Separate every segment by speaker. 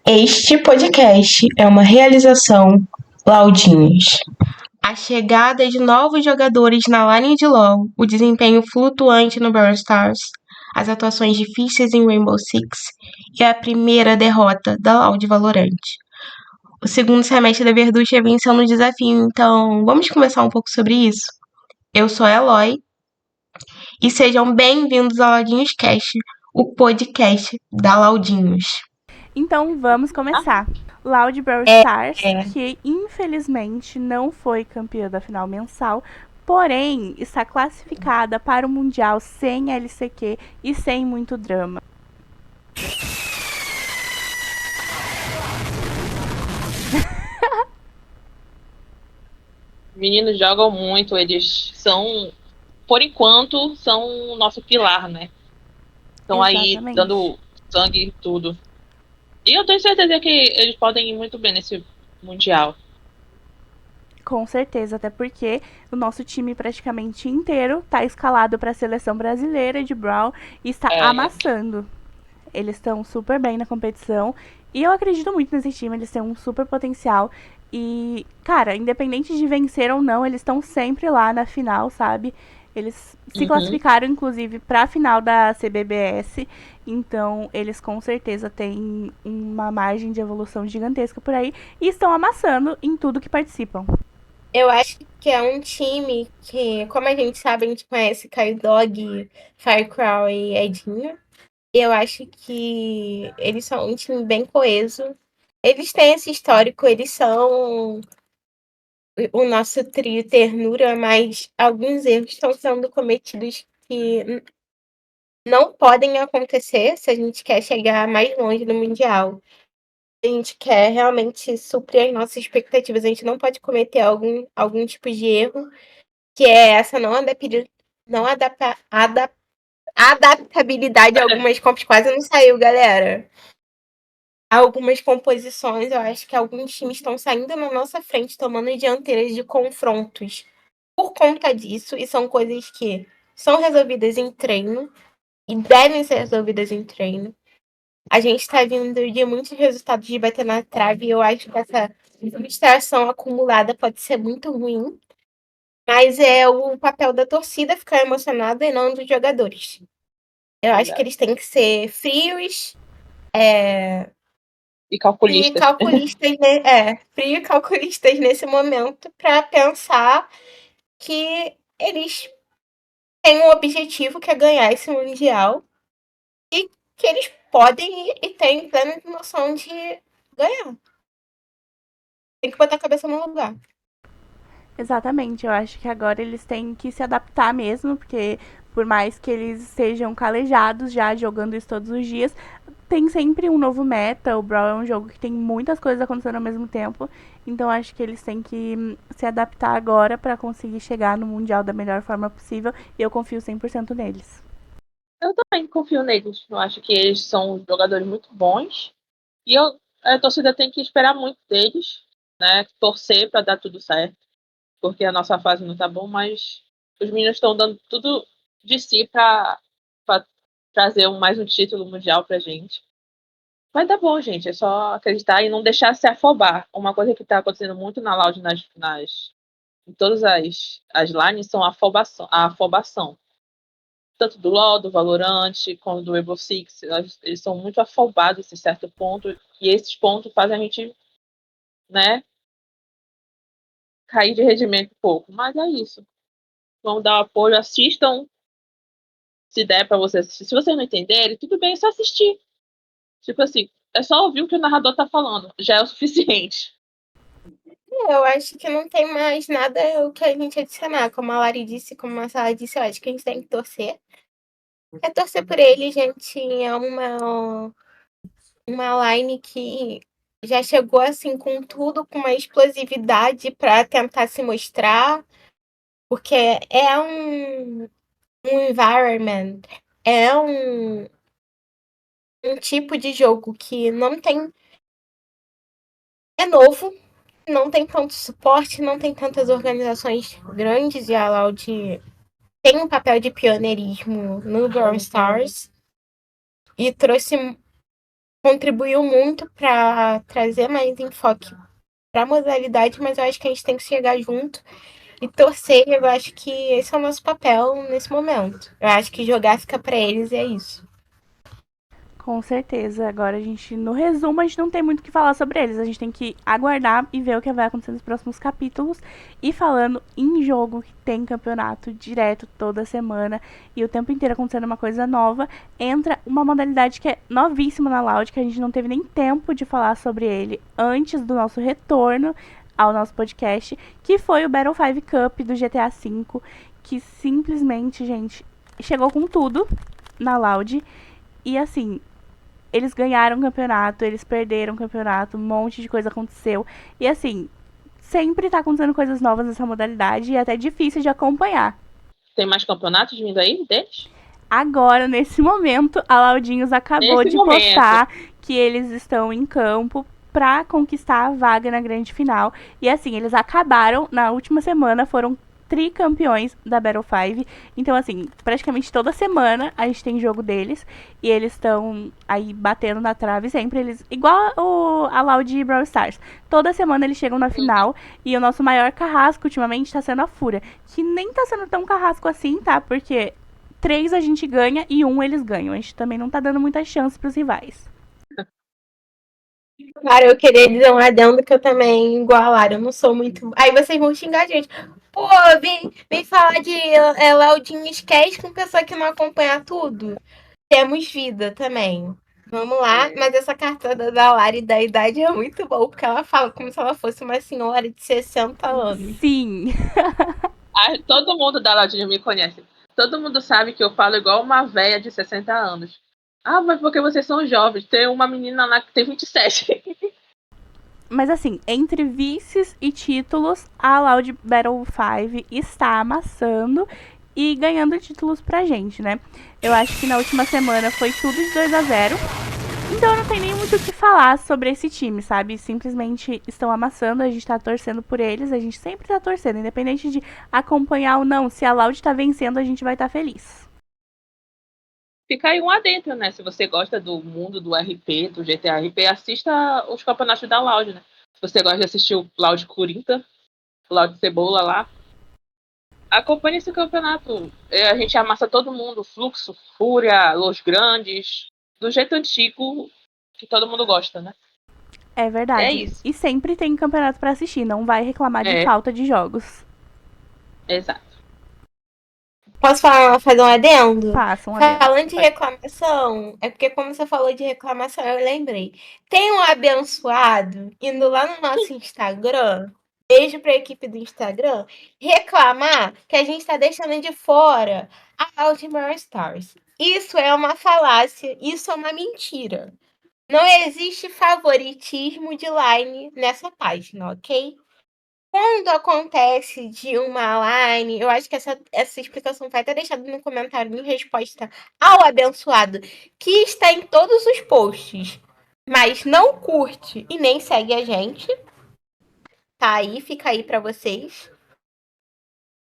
Speaker 1: Este podcast é uma realização Laudinhos. A chegada de novos jogadores na line de LoL, o desempenho flutuante no Brawl Stars, as atuações difíceis em Rainbow Six e a primeira derrota da Loud Valorant. O segundo semestre da Verducha vem sendo um desafio, então vamos conversar um pouco sobre isso? Eu sou a Eloy e sejam bem-vindos ao Laudinhos Cast, o podcast da Laudinhos.
Speaker 2: Então vamos começar. Loud Brawl Stars, que infelizmente não foi campeã da final mensal, porém está classificada para o Mundial sem LCQ e sem muito drama.
Speaker 3: Meninos jogam muito, eles são, por enquanto, são o nosso pilar, né? Estão aí
Speaker 2: Exatamente.
Speaker 3: dando sangue e tudo. E eu tenho certeza que eles podem ir muito bem nesse Mundial.
Speaker 2: Com certeza, até porque o nosso time praticamente inteiro está escalado para a seleção brasileira de Brawl e está amassando. Eles estão super bem na competição e eu acredito muito nesse time, eles têm um super potencial. E, cara, independente de vencer ou não, eles estão sempre lá na final, sabe? Eles se classificaram, inclusive, para a final da CBBS. Então, eles com certeza têm uma margem de evolução gigantesca por aí e estão amassando em tudo que participam.
Speaker 4: Eu acho que é um time que, como a gente sabe, a gente conhece Dog, Firecrawl e Edinho. Eu acho que eles são um time bem coeso. Eles têm esse histórico, eles são o nosso trio ternura, mas alguns erros estão sendo cometidos que não podem acontecer se a gente quer chegar mais longe no Mundial. A gente quer realmente suprir as nossas expectativas. A gente não pode cometer algum tipo de erro, que é essa não adaptabilidade a algumas comps. Quase não saiu, galera. Algumas composições, eu acho que alguns times estão saindo na nossa frente, tomando dianteiras de confrontos por conta disso, e são coisas que são resolvidas em treino e devem ser resolvidas em treino. A gente está vindo de muitos resultados de bater na trave, e eu acho que essa frustração acumulada pode ser muito ruim, mas é o papel da torcida ficar emocionada e não dos jogadores. Eu acho que eles têm que ser frios,
Speaker 3: E calculistas.
Speaker 4: Frio e calculistas nesse momento para pensar que eles têm um objetivo que é ganhar esse Mundial e que eles podem e têm plena noção de ganhar. Tem que botar a cabeça no lugar.
Speaker 2: Exatamente, eu acho que agora eles têm que se adaptar mesmo, porque por mais que eles sejam calejados já jogando isso todos os dias, tem sempre um novo meta. O Brawl é um jogo que tem muitas coisas acontecendo ao mesmo tempo, então acho que eles têm que se adaptar agora para conseguir chegar no Mundial da melhor forma possível e eu confio 100% neles.
Speaker 3: Eu também confio neles. Eu acho que eles são jogadores muito bons. E a torcida tem que esperar muito deles, né? Torcer para dar tudo certo. Porque a nossa fase não tá bom, mas os meninos estão dando tudo de si para trazer mais um título mundial pra gente. Vai dar bom, gente. É só acreditar e não deixar se afobar. Uma coisa que tá acontecendo muito na Loud em todas as lines são a afobação. Tanto do LoL, do Valorant, como do Rainbow Six. Eles são muito afobados em certo ponto. E esses pontos fazem a gente, né, cair de rendimento um pouco. Mas é isso. Vamos dar o apoio, assistam se der pra você assistir. Se você não entender, tudo bem, é só assistir. Tipo assim, é só ouvir o que o narrador tá falando. Já é o suficiente.
Speaker 4: Eu acho que não tem mais nada o que a gente adicionar. Como a Lari disse, como a Sala disse, eu acho que a gente tem que torcer. É torcer por ele, gente. É uma line que já chegou assim com tudo, com uma explosividade para tentar se mostrar, porque é um environment, é um tipo de jogo que não tem. É novo, não tem tanto suporte, não tem tantas organizações grandes, e a Loud tem um papel de pioneirismo no Brawl Stars e trouxe contribuiu muito para trazer mais enfoque para a modalidade, mas eu acho que a gente tem que chegar junto e torcer. Eu acho que esse é o nosso papel nesse momento. Eu acho que jogar fica para eles e é isso.
Speaker 2: Com certeza. Agora no resumo, a gente não tem muito o que falar sobre eles. A gente tem que aguardar e ver o que vai acontecer nos próximos capítulos. E falando em jogo que tem campeonato direto toda semana e o tempo inteiro acontecendo uma coisa nova, entra uma modalidade que é novíssima na Loud, que a gente não teve nem tempo de falar sobre ele antes do nosso retorno ao nosso podcast, que foi o Battle 5 Cup do GTA V, que simplesmente, gente, chegou com tudo na Loud. E assim, eles ganharam o campeonato, eles perderam o campeonato, um monte de coisa aconteceu. E assim, sempre tá acontecendo coisas novas nessa modalidade e é até difícil de acompanhar.
Speaker 3: Tem mais campeonatos vindo aí deles?
Speaker 2: Agora, nesse momento, a Laudinhos acabou de postar que eles estão em campo para conquistar a vaga na grande final. E assim, eles acabaram, na última semana, foram tricampeões da Battle 5. Então, assim, praticamente toda semana a gente tem jogo deles. E eles estão aí batendo na trave sempre. Eles, igual a Loud e Brawl Stars. Toda semana eles chegam na final. E o nosso maior carrasco ultimamente tá sendo a Fúria. Que nem tá sendo tão carrasco assim, tá? Porque 3 a gente ganha e 1 eles ganham. A gente também não tá dando muita chance pros rivais.
Speaker 4: Cara, eu queria dizer um adendo que eu também, igual a Lara, eu não sou muito. Aí vocês vão xingar a gente. Pô, vem falar de Laudinho Esquece com pessoa que não acompanha tudo. Temos vida também. Vamos lá, mas essa cartada da Lara e da idade é muito boa, porque ela fala como se ela fosse uma senhora de 60 anos.
Speaker 2: Sim.
Speaker 3: Todo mundo da Ladinha me conhece. Todo mundo sabe que eu falo igual uma véia de 60 anos. Ah, mas porque vocês são jovens. Tem uma menina lá que tem 27.
Speaker 2: Mas assim, entre vices e títulos, a Loud Battle 5 está amassando e ganhando títulos pra gente, né? Eu acho que na última semana foi tudo de 2-0. Então eu não tenho nem muito o que falar sobre esse time, sabe? Simplesmente estão amassando, a gente tá torcendo por eles, a gente sempre tá torcendo, independente de acompanhar ou não. Se a Loud tá vencendo, a gente vai estar feliz.
Speaker 3: Fica aí um adentro, né? Se você gosta do mundo do RP, do GTA RP, assista os campeonatos da Loud, né? Se você gosta de assistir o Loud Corinta, o Loud Cebola lá, acompanhe esse campeonato. A gente amassa todo mundo, Fluxo, Fúria, Los Grandes, do jeito antigo que todo mundo gosta, né?
Speaker 2: É verdade.
Speaker 3: É isso.
Speaker 2: E sempre tem campeonato pra assistir, não vai reclamar de falta de jogos.
Speaker 3: Exato.
Speaker 4: Posso fazer um adendo?
Speaker 2: Faça um adendo.
Speaker 4: Falando de reclamação, é porque como você falou de reclamação, eu lembrei. Tem um abençoado indo lá no nosso Instagram, beijo pra equipe do Instagram, reclamar que a gente tá deixando de fora a Ultimate Stars. Isso é uma falácia, isso é uma mentira. Não existe favoritismo de line nessa página, ok? Quando acontece de uma line, eu acho que essa explicação vai estar deixada no comentário em resposta ao abençoado, que está em todos os posts, mas não curte e nem segue a gente. Tá aí, fica aí para vocês.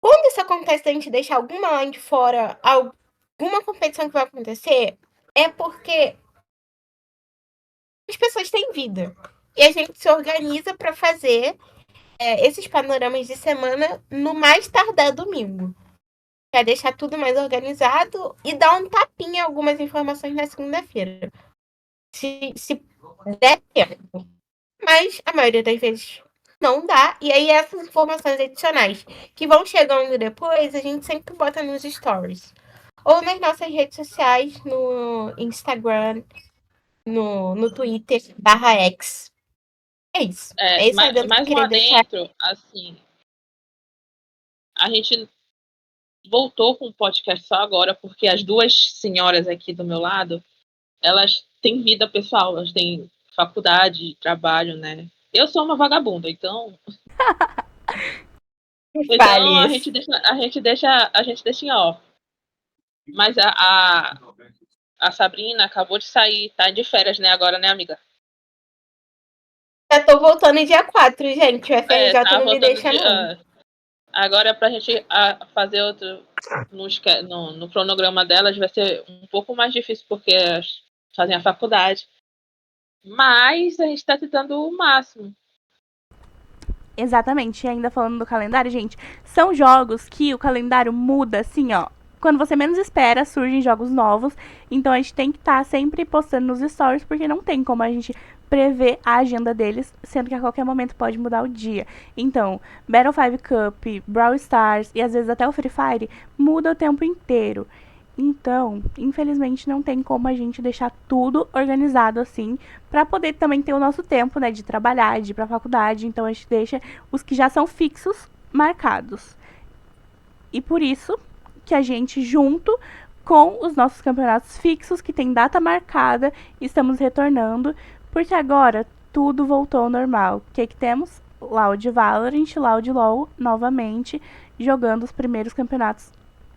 Speaker 4: Quando isso acontece, a gente deixar alguma line de fora, alguma competição que vai acontecer, é porque as pessoas têm vida. E a gente se organiza para fazer esses panoramas de semana no mais tardar domingo. Para deixar tudo mais organizado e dar um tapinha em algumas informações na segunda-feira. Se der tempo. Mas a maioria das vezes não dá. E aí essas informações adicionais que vão chegando depois, a gente sempre bota nos stories. Ou nas nossas redes sociais, no Instagram, no Twitter, /X. É isso. É isso aí dentro que eu
Speaker 3: Mais um
Speaker 4: queria deixar.
Speaker 3: adentro, assim, a gente voltou com o podcast só agora, porque as duas senhoras aqui do meu lado, elas têm vida pessoal, elas têm faculdade, trabalho, né? Eu sou uma vagabunda, então a gente deixa em off. Mas a Sabrina acabou de sair, tá de férias, né, agora, né, amiga?
Speaker 4: Já tô voltando dia 4, gente. O FRJ
Speaker 3: Tá
Speaker 4: não me
Speaker 3: voltando
Speaker 4: deixa, não.
Speaker 3: Agora, pra gente fazer outro no cronograma delas, vai ser um pouco mais difícil, porque elas fazem a faculdade. Mas a gente tá tentando o máximo.
Speaker 2: Exatamente. E ainda falando do calendário, gente, são jogos que o calendário muda, assim, ó. Quando você menos espera, surgem jogos novos. Então a gente tem que estar sempre postando nos stories, porque não tem como a gente prever a agenda deles, sendo que a qualquer momento pode mudar o dia. Então, Battle 5 Cup, Brawl Stars e às vezes até o Free Fire muda o tempo inteiro. Então, infelizmente, não tem como a gente deixar tudo organizado assim, para poder também ter o nosso tempo, né, de trabalhar, de ir para a faculdade. Então, a gente deixa os que já são fixos marcados. E por isso que a gente, junto com os nossos campeonatos fixos, que tem data marcada, estamos retornando, porque agora tudo voltou ao normal. O que temos? Loud Valorant, Loud LoL novamente, jogando os primeiros campeonatos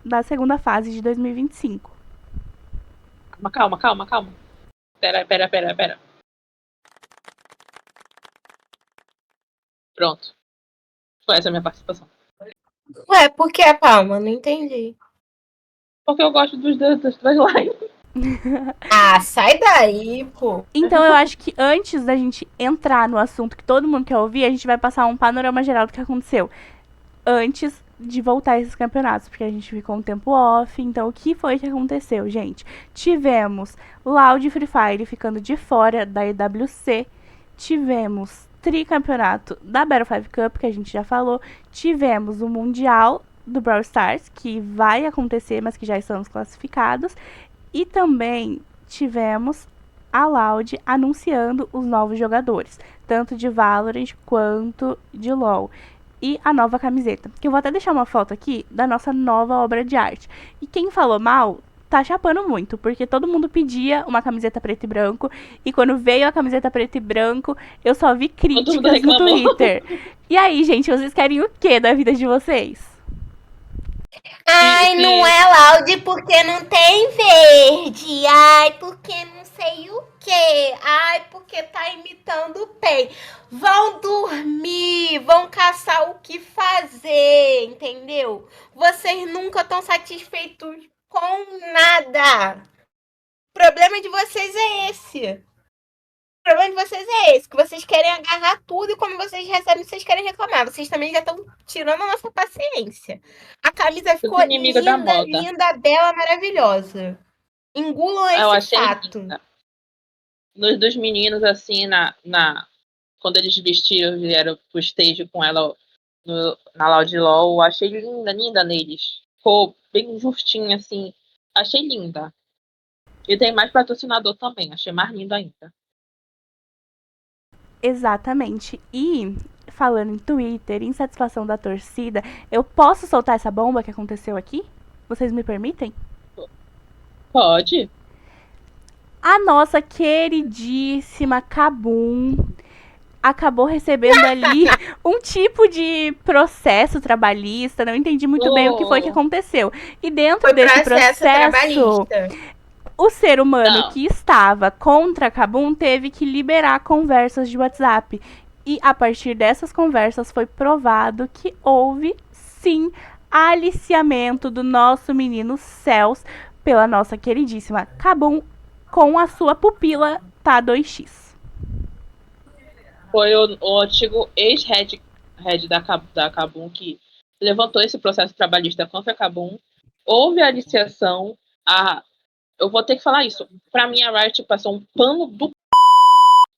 Speaker 2: da segunda fase de 2025.
Speaker 3: Calma. Pera. Pronto. Foi essa a minha participação.
Speaker 4: Ué, por que a palma? Não entendi.
Speaker 3: Porque eu gosto dos duas lines.
Speaker 4: Ah, sai daí, pô.
Speaker 2: Então eu acho que antes da gente entrar no assunto que todo mundo quer ouvir, a gente vai passar um panorama geral do que aconteceu antes de voltar esses campeonatos, porque a gente ficou um tempo off. Então o que foi que aconteceu, gente? Tivemos Loud e Free Fire ficando de fora da EWC, tivemos tricampeonato da Battle 5 Cup, que a gente já falou, tivemos o Mundial do Brawl Stars, que vai acontecer, mas que já estamos classificados, e também tivemos a Loud anunciando os novos jogadores, tanto de Valorant quanto de LoL. E a nova camiseta, que eu vou até deixar uma foto aqui da nossa nova obra de arte. E quem falou mal tá chapando muito, porque todo mundo pedia uma camiseta preto e branco, e quando veio a camiseta preto e branco, eu só vi críticas no Twitter. E aí, gente, vocês querem o que da vida de vocês?
Speaker 4: Ai, não é Loud porque não tem verde. Ai, porque não sei o quê. Ai, porque tá imitando o PEN. Vão dormir, vão caçar o que fazer, entendeu? Vocês nunca estão satisfeitos com nada. O problema de vocês é esse. O problema de vocês é esse, que vocês querem agarrar tudo e como vocês recebem, vocês querem reclamar. Vocês também já estão tirando a nossa paciência. A camisa ficou linda, bela, maravilhosa. Engulam esse fato.
Speaker 3: Linda. Nos dos meninos, assim, quando eles vestiram, vieram pro stage com ela na Loud LoL, achei linda neles. Ficou bem justinha, assim. Achei linda. E tem mais patrocinador também, achei mais linda ainda.
Speaker 2: Exatamente. E falando em Twitter, em satisfação da torcida, eu posso soltar essa bomba que aconteceu aqui? Vocês me permitem?
Speaker 3: Pode.
Speaker 2: A nossa queridíssima Kabum acabou recebendo ali um tipo de processo trabalhista. Não entendi muito bem o que foi que aconteceu. E dentro desse processo o ser humano que estava contra a Kabum teve que liberar conversas de WhatsApp. E a partir dessas conversas foi provado que houve, sim, aliciamento do nosso menino Cels pela nossa queridíssima Kabum com a sua pupila Tá2x.
Speaker 3: Foi o antigo ex-head da Kabum que levantou esse processo trabalhista contra a Kabum. Houve aliciação. Eu vou ter que falar isso. Pra mim, a Riot passou um pano do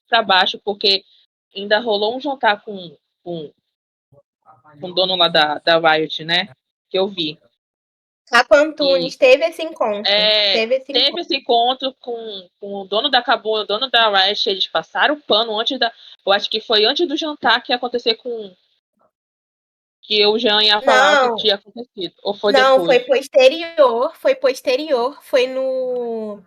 Speaker 3: pra baixo, porque ainda rolou um jantar com o dono lá da Riot, né? Que eu vi.
Speaker 4: Caco Antunes teve esse encontro.
Speaker 3: Teve esse encontro com o dono da Kabum, o dono da Riot. Eles passaram o pano antes da... Eu acho que foi antes do jantar que ia acontecer com... Que o Jean ia falar o que tinha acontecido. Ou foi depois?
Speaker 4: Não, foi posterior. Foi posterior. Foi no...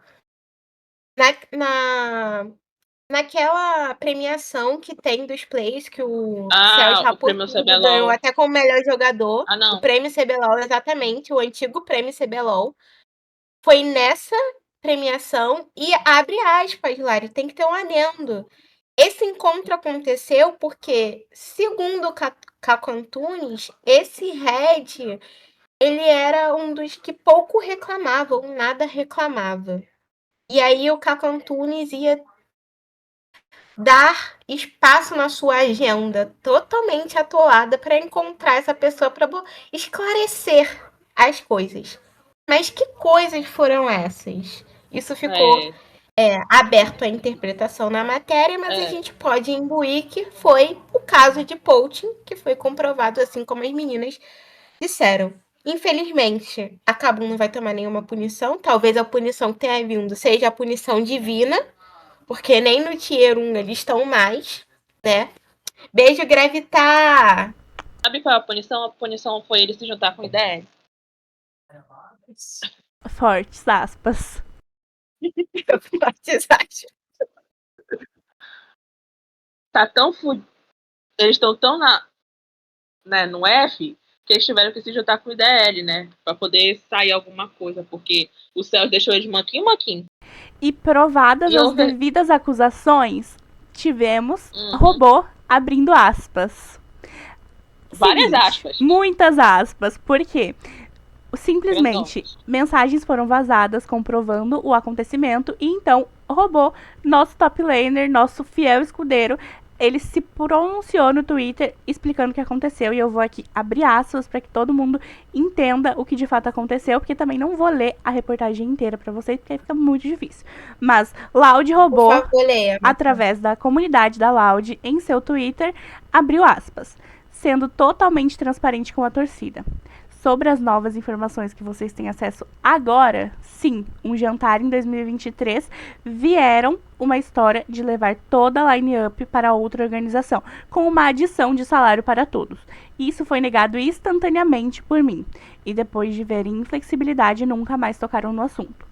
Speaker 4: Naquela premiação que tem dos plays que o Sérgio Raposo ganhou até como melhor jogador. O prêmio CBLOL, exatamente, o antigo prêmio CBLOL. Foi nessa premiação e abre aspas, Lário, tem que ter um adendo. Esse encontro aconteceu porque, segundo o Caco Antunes, esse Red, ele era um dos que pouco reclamava, ou nada reclamava. E aí o Caco Antunes ia dar espaço na sua agenda totalmente atolada para encontrar essa pessoa para esclarecer as coisas. Mas que coisas foram essas? Isso ficou aberto à interpretação na matéria, mas a gente pode imbuir que foi o caso de Pouting, que foi comprovado, assim como as meninas disseram. Infelizmente, a Kabum não vai tomar nenhuma punição. Talvez a punição que tenha vindo seja a punição divina, porque nem no Tier 1 eles estão mais, né? Beijo, Gravitar!
Speaker 3: Sabe qual é a punição? A punição foi ele se juntar com o IDR.
Speaker 2: Fortes aspas.
Speaker 4: Fortes aspas.
Speaker 3: Tá tão fudido. Eles estão tão no F que eles tiveram que se juntar com o IDL, né? Pra poder sair alguma coisa, porque o Céus deixou eles manquinho.
Speaker 2: E provadas as devidas acusações, tivemos robô abrindo aspas.
Speaker 3: Várias aspas.
Speaker 2: Muitas aspas. Por quê? Simplesmente, mensagens foram vazadas comprovando o acontecimento e então o robô, nosso top laner, nosso fiel escudeiro, ele se pronunciou no Twitter explicando o que aconteceu, e eu vou aqui abrir aspas para que todo mundo entenda o que de fato aconteceu, porque também não vou ler a reportagem inteira para vocês, porque fica muito difícil. Mas Loud robô, através da comunidade da Loud, em seu Twitter, abriu aspas, sendo totalmente transparente com a torcida. Sobre as novas informações que vocês têm acesso agora, sim, um jantar em 2023 vieram uma história de levar toda a line-up para outra organização, com uma adição de salário para todos. Isso foi negado instantaneamente por mim, e depois de verem inflexibilidade, nunca mais tocaram no assunto.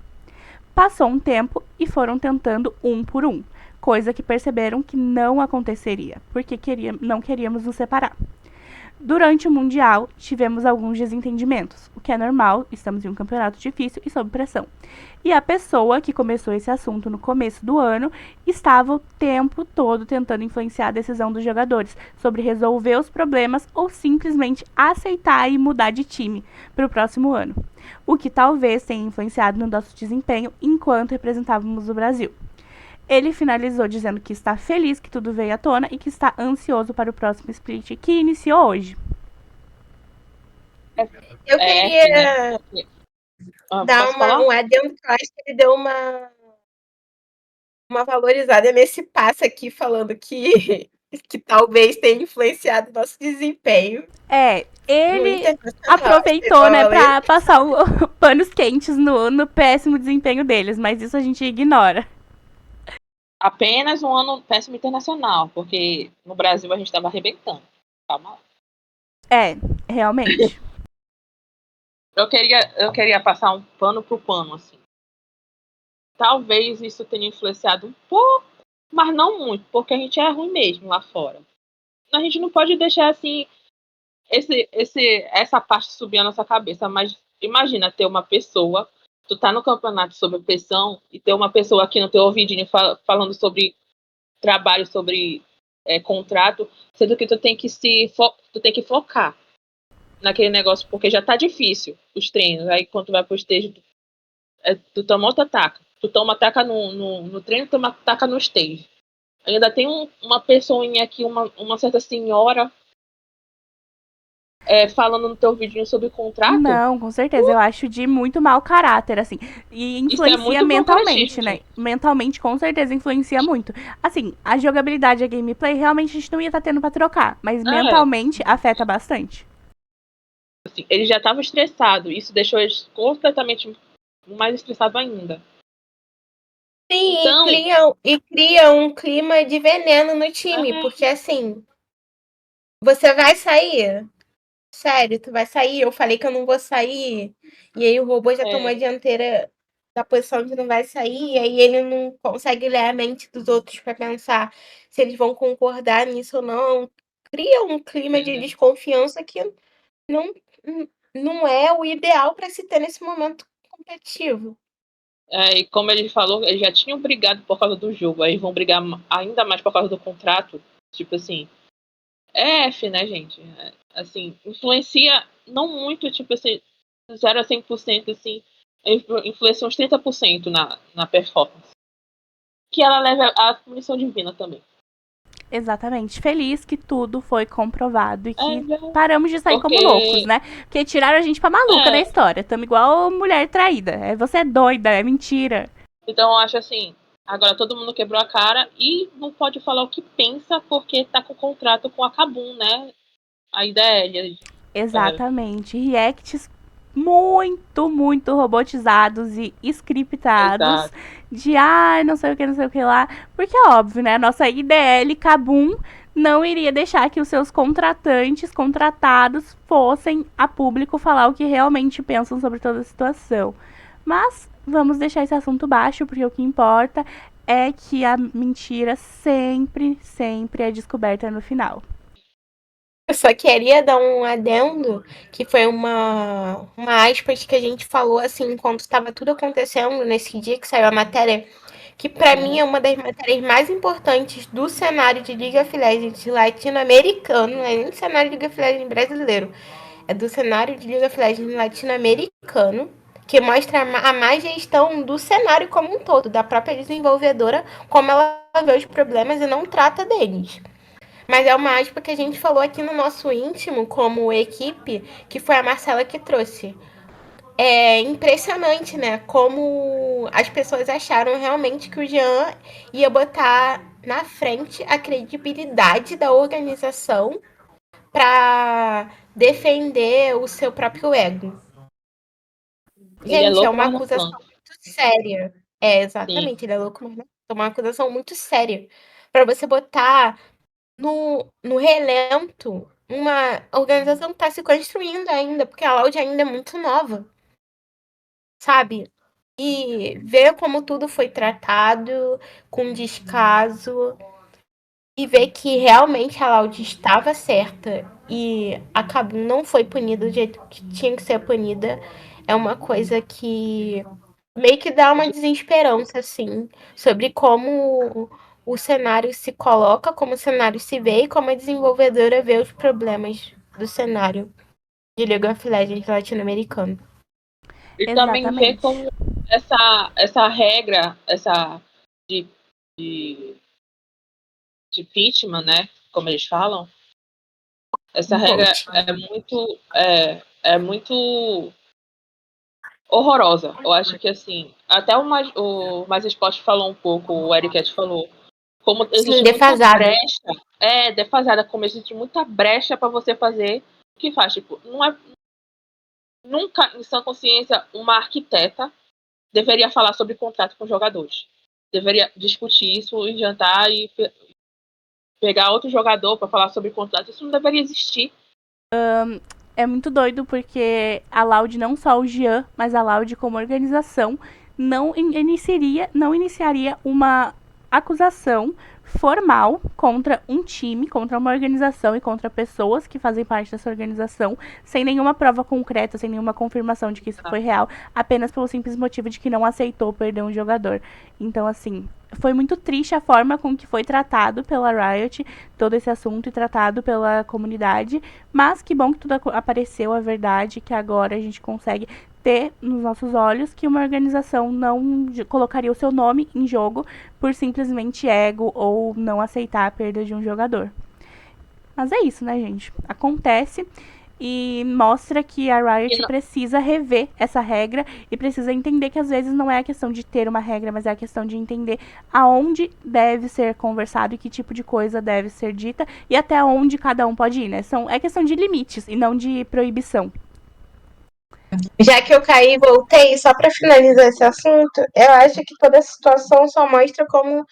Speaker 2: Passou um tempo e foram tentando um por um, coisa que perceberam que não aconteceria, porque não queríamos nos separar. Durante o Mundial, tivemos alguns desentendimentos, o que é normal, estamos em um campeonato difícil e sob pressão. E a pessoa que começou esse assunto no começo do ano estava o tempo todo tentando influenciar a decisão dos jogadores sobre resolver os problemas ou simplesmente aceitar e mudar de time para o próximo ano, o que talvez tenha influenciado no nosso desempenho enquanto representávamos o Brasil. Ele finalizou dizendo que está feliz que tudo veio à tona e que está ansioso para o próximo split que iniciou hoje.
Speaker 4: Eu queria dar um adendo, que eu acho que ele deu uma valorizada nesse passo aqui, falando que talvez tenha influenciado o nosso desempenho.
Speaker 2: Ele aproveitou, né, para passar panos quentes no péssimo desempenho deles, mas isso a gente ignora.
Speaker 3: Apenas um ano péssimo internacional, porque no Brasil a gente estava arrebentando. Calma.
Speaker 2: Realmente.
Speaker 3: Eu queria passar um pano pro pano, assim. Talvez isso tenha influenciado um pouco, mas não muito, porque a gente é ruim mesmo lá fora. A gente não pode deixar, assim, essa parte subir a nossa cabeça, mas imagina ter uma pessoa, tu tá no campeonato sob pressão e ter uma pessoa aqui no teu ouvidinho falando sobre trabalho, sobre contrato, sendo que tu tem que focar naquele negócio, porque já tá difícil os treinos. Aí quando tu vai pro stage, tu toma outra taca. Tu toma taca no treino, toma taca no stage. Ainda tem uma pessoinha aqui, uma certa senhora falando no teu vidinho sobre contrato.
Speaker 2: Não, com certeza. Eu acho de muito mau caráter, assim. E influencia mentalmente, né? Mentalmente, com certeza, influencia muito. Assim, a jogabilidade, a gameplay, realmente a gente não ia estar tendo pra trocar. Mas mentalmente afeta bastante.
Speaker 3: Assim, eles já estavam estressados. Isso deixou eles completamente mais estressados ainda.
Speaker 4: Sim, então, cria um clima de veneno no time. Porque, assim, você vai sair... Sério, tu vai sair? Eu falei que eu não vou sair. E aí o robô já tomou a dianteira da posição de não vai sair. E aí ele não consegue ler a mente dos outros para pensar se eles vão concordar nisso ou não. Cria um clima de desconfiança que não é o ideal para se ter nesse momento competitivo.
Speaker 3: E como ele falou, eles já tinham brigado por causa do jogo. Aí vão brigar ainda mais por causa do contrato. Tipo assim, F, né, gente? Assim, influencia não muito, tipo assim, 0 a 100%, assim, influencia uns 30% na performance. Que ela leva a punição divina também.
Speaker 2: Exatamente. Feliz que tudo foi comprovado e que
Speaker 3: É,
Speaker 2: paramos de sair como loucos,
Speaker 3: porque
Speaker 2: né? Porque tiraram a gente pra maluca da
Speaker 3: é,
Speaker 2: história. Tamo igual mulher traída. Você é doida, é mentira.
Speaker 3: então eu acho assim, agora todo mundo quebrou a cara e não pode falar o que pensa porque tá com contrato com a Kabum, né? A ideia é,
Speaker 2: Exatamente. Reacts muito, muito robotizados e scriptados
Speaker 3: exato.
Speaker 2: de não sei o que, não sei o que lá. Porque é óbvio, né? Nossa IDL Kabum não iria deixar que os seus contratantes, contratados, fossem a público falar o que realmente pensam sobre toda a situação. Mas vamos deixar esse assunto baixo, porque o que importa é que a mentira sempre, sempre é descoberta no final.
Speaker 4: Eu só queria dar um adendo, que foi uma aspas que a gente falou assim, enquanto estava tudo acontecendo nesse dia que saiu a matéria, que para mim é uma das matérias mais importantes do cenário de League of Legends latino-americano, não é nem cenário de League of Legends brasileiro, é do cenário de League of Legends latino-americano, que mostra a má gestão do cenário como um todo, da própria desenvolvedora, como ela vê os problemas e não trata deles. Mas é uma aspa que a gente falou aqui no nosso íntimo, como equipe, que foi a Marcela que trouxe. É impressionante, né? Como as pessoas acharam realmente que o Jean ia botar na frente a credibilidade da organização para defender o seu próprio ego.
Speaker 3: Ele é
Speaker 4: Gente, é
Speaker 3: louco,
Speaker 4: uma
Speaker 3: mas não
Speaker 4: acusação
Speaker 3: planta.
Speaker 4: muito séria. É,
Speaker 3: Sim.
Speaker 4: exatamente, ele é louco, mas não. É uma acusação muito séria. Para você botar no relento uma organização que está se construindo ainda, porque a Loud ainda é muito nova, sabe? E ver como tudo foi tratado com descaso e ver que realmente a Loud estava certa e a Kabum não foi punida do jeito que tinha que ser punida é uma coisa que meio que dá uma desesperança, assim, sobre como o cenário se coloca, como o cenário se vê e como a desenvolvedora vê os problemas do cenário de League of Legends latino-americano.
Speaker 3: E também ver
Speaker 2: Exatamente.
Speaker 3: como essa regra, essa de, de, de Pittman, né? Como eles falam, essa regra
Speaker 4: Vote.
Speaker 3: é muito horrorosa. Eu acho que assim, até o Mais Esporte falou um pouco, o Eric falou, como
Speaker 4: Sim,
Speaker 3: existe muita
Speaker 4: defasada.
Speaker 3: brecha, defasada, como existe muita brecha para você fazer o que faz. Tipo, não é nunca, em sã consciência, uma arquiteta deveria falar sobre contrato com jogadores. Deveria discutir isso em jantar e pegar outro jogador para falar sobre contrato. Isso não deveria existir.
Speaker 2: É muito doido porque a Loud, não só o Jean, mas a Loud como organização, não iniciaria uma acusação formal contra um time, contra uma organização e contra pessoas que fazem parte dessa organização, sem nenhuma prova concreta, sem nenhuma confirmação de que isso foi real, apenas pelo simples motivo de que não aceitou perder um jogador. Então, assim, foi muito triste a forma com que foi tratado pela Riot todo esse assunto e tratado pela comunidade, mas que bom que tudo apareceu, a verdade, que agora a gente consegue ter nos nossos olhos que uma organização não colocaria o seu nome em jogo por simplesmente ego ou não aceitar a perda de um jogador. Mas é isso, né, gente? Acontece e mostra que a Riot precisa rever essa regra e precisa entender que às vezes não é a questão de ter uma regra, mas é a questão de entender aonde deve ser conversado e que tipo de coisa deve ser dita e até onde cada um pode ir, né? É questão de limites e não de proibição.
Speaker 4: Já que eu caí e voltei, só para finalizar esse assunto, eu acho que toda a situação só mostra como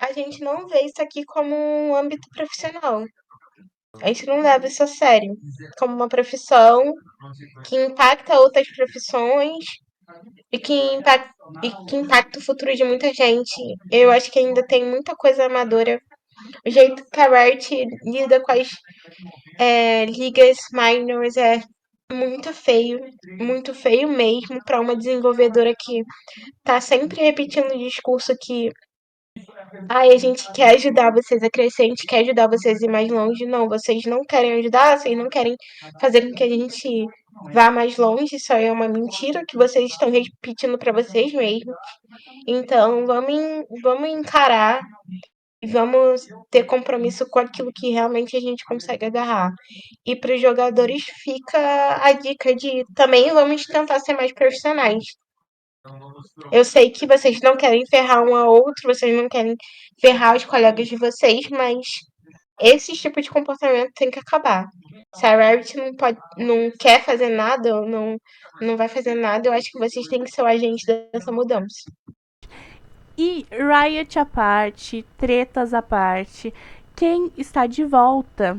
Speaker 4: a gente não vê isso aqui como um âmbito profissional. A gente não leva isso a sério, como uma profissão que impacta outras profissões e que impacta o futuro de muita gente. Eu acho que ainda tem muita coisa amadora. O jeito que a Riot lida com as ligas minors é muito feio mesmo para uma desenvolvedora que tá sempre repetindo o discurso que a gente quer ajudar vocês a crescer, a gente quer ajudar vocês a ir mais longe. Não, vocês não querem ajudar, vocês não querem fazer com que a gente vá mais longe. Isso aí é uma mentira que vocês estão repetindo para vocês mesmos. Então, vamos encarar e vamos ter compromisso com aquilo que realmente a gente consegue agarrar. E para os jogadores fica a dica de também vamos tentar ser mais profissionais. Eu sei que vocês não querem ferrar um ao outro, vocês não querem ferrar os colegas de vocês, mas esse tipo de comportamento tem que acabar. Se a Rarity não quer fazer nada, ou não vai fazer nada, eu acho que vocês têm que ser o agente dessa mudança.
Speaker 2: E Riot à parte, tretas à parte, quem está de volta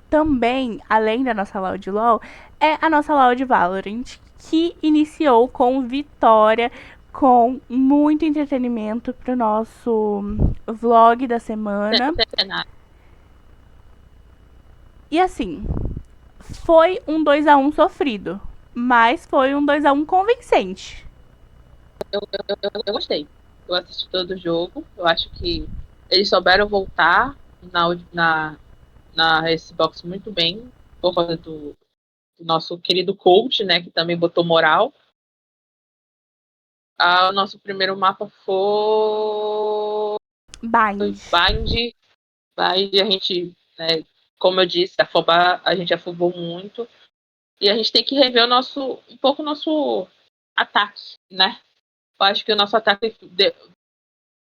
Speaker 2: também, além da nossa Loud LoL, é a nossa Loud Valorant, que iniciou com vitória, com muito entretenimento pro nosso vlog da semana. E assim, foi um 2-1 sofrido, mas foi um 2-1 convincente.
Speaker 3: Eu gostei. Eu assisti todo o jogo. Eu acho que eles souberam voltar na Xbox muito bem, por causa do nosso querido coach, né, que também botou moral. O nosso primeiro mapa foi
Speaker 2: Bind.
Speaker 3: Bind. Bind, a gente, né, como eu disse, a gente afobou muito. E a gente tem que rever um pouco o nosso ataque, né? Eu acho que o nosso ataque.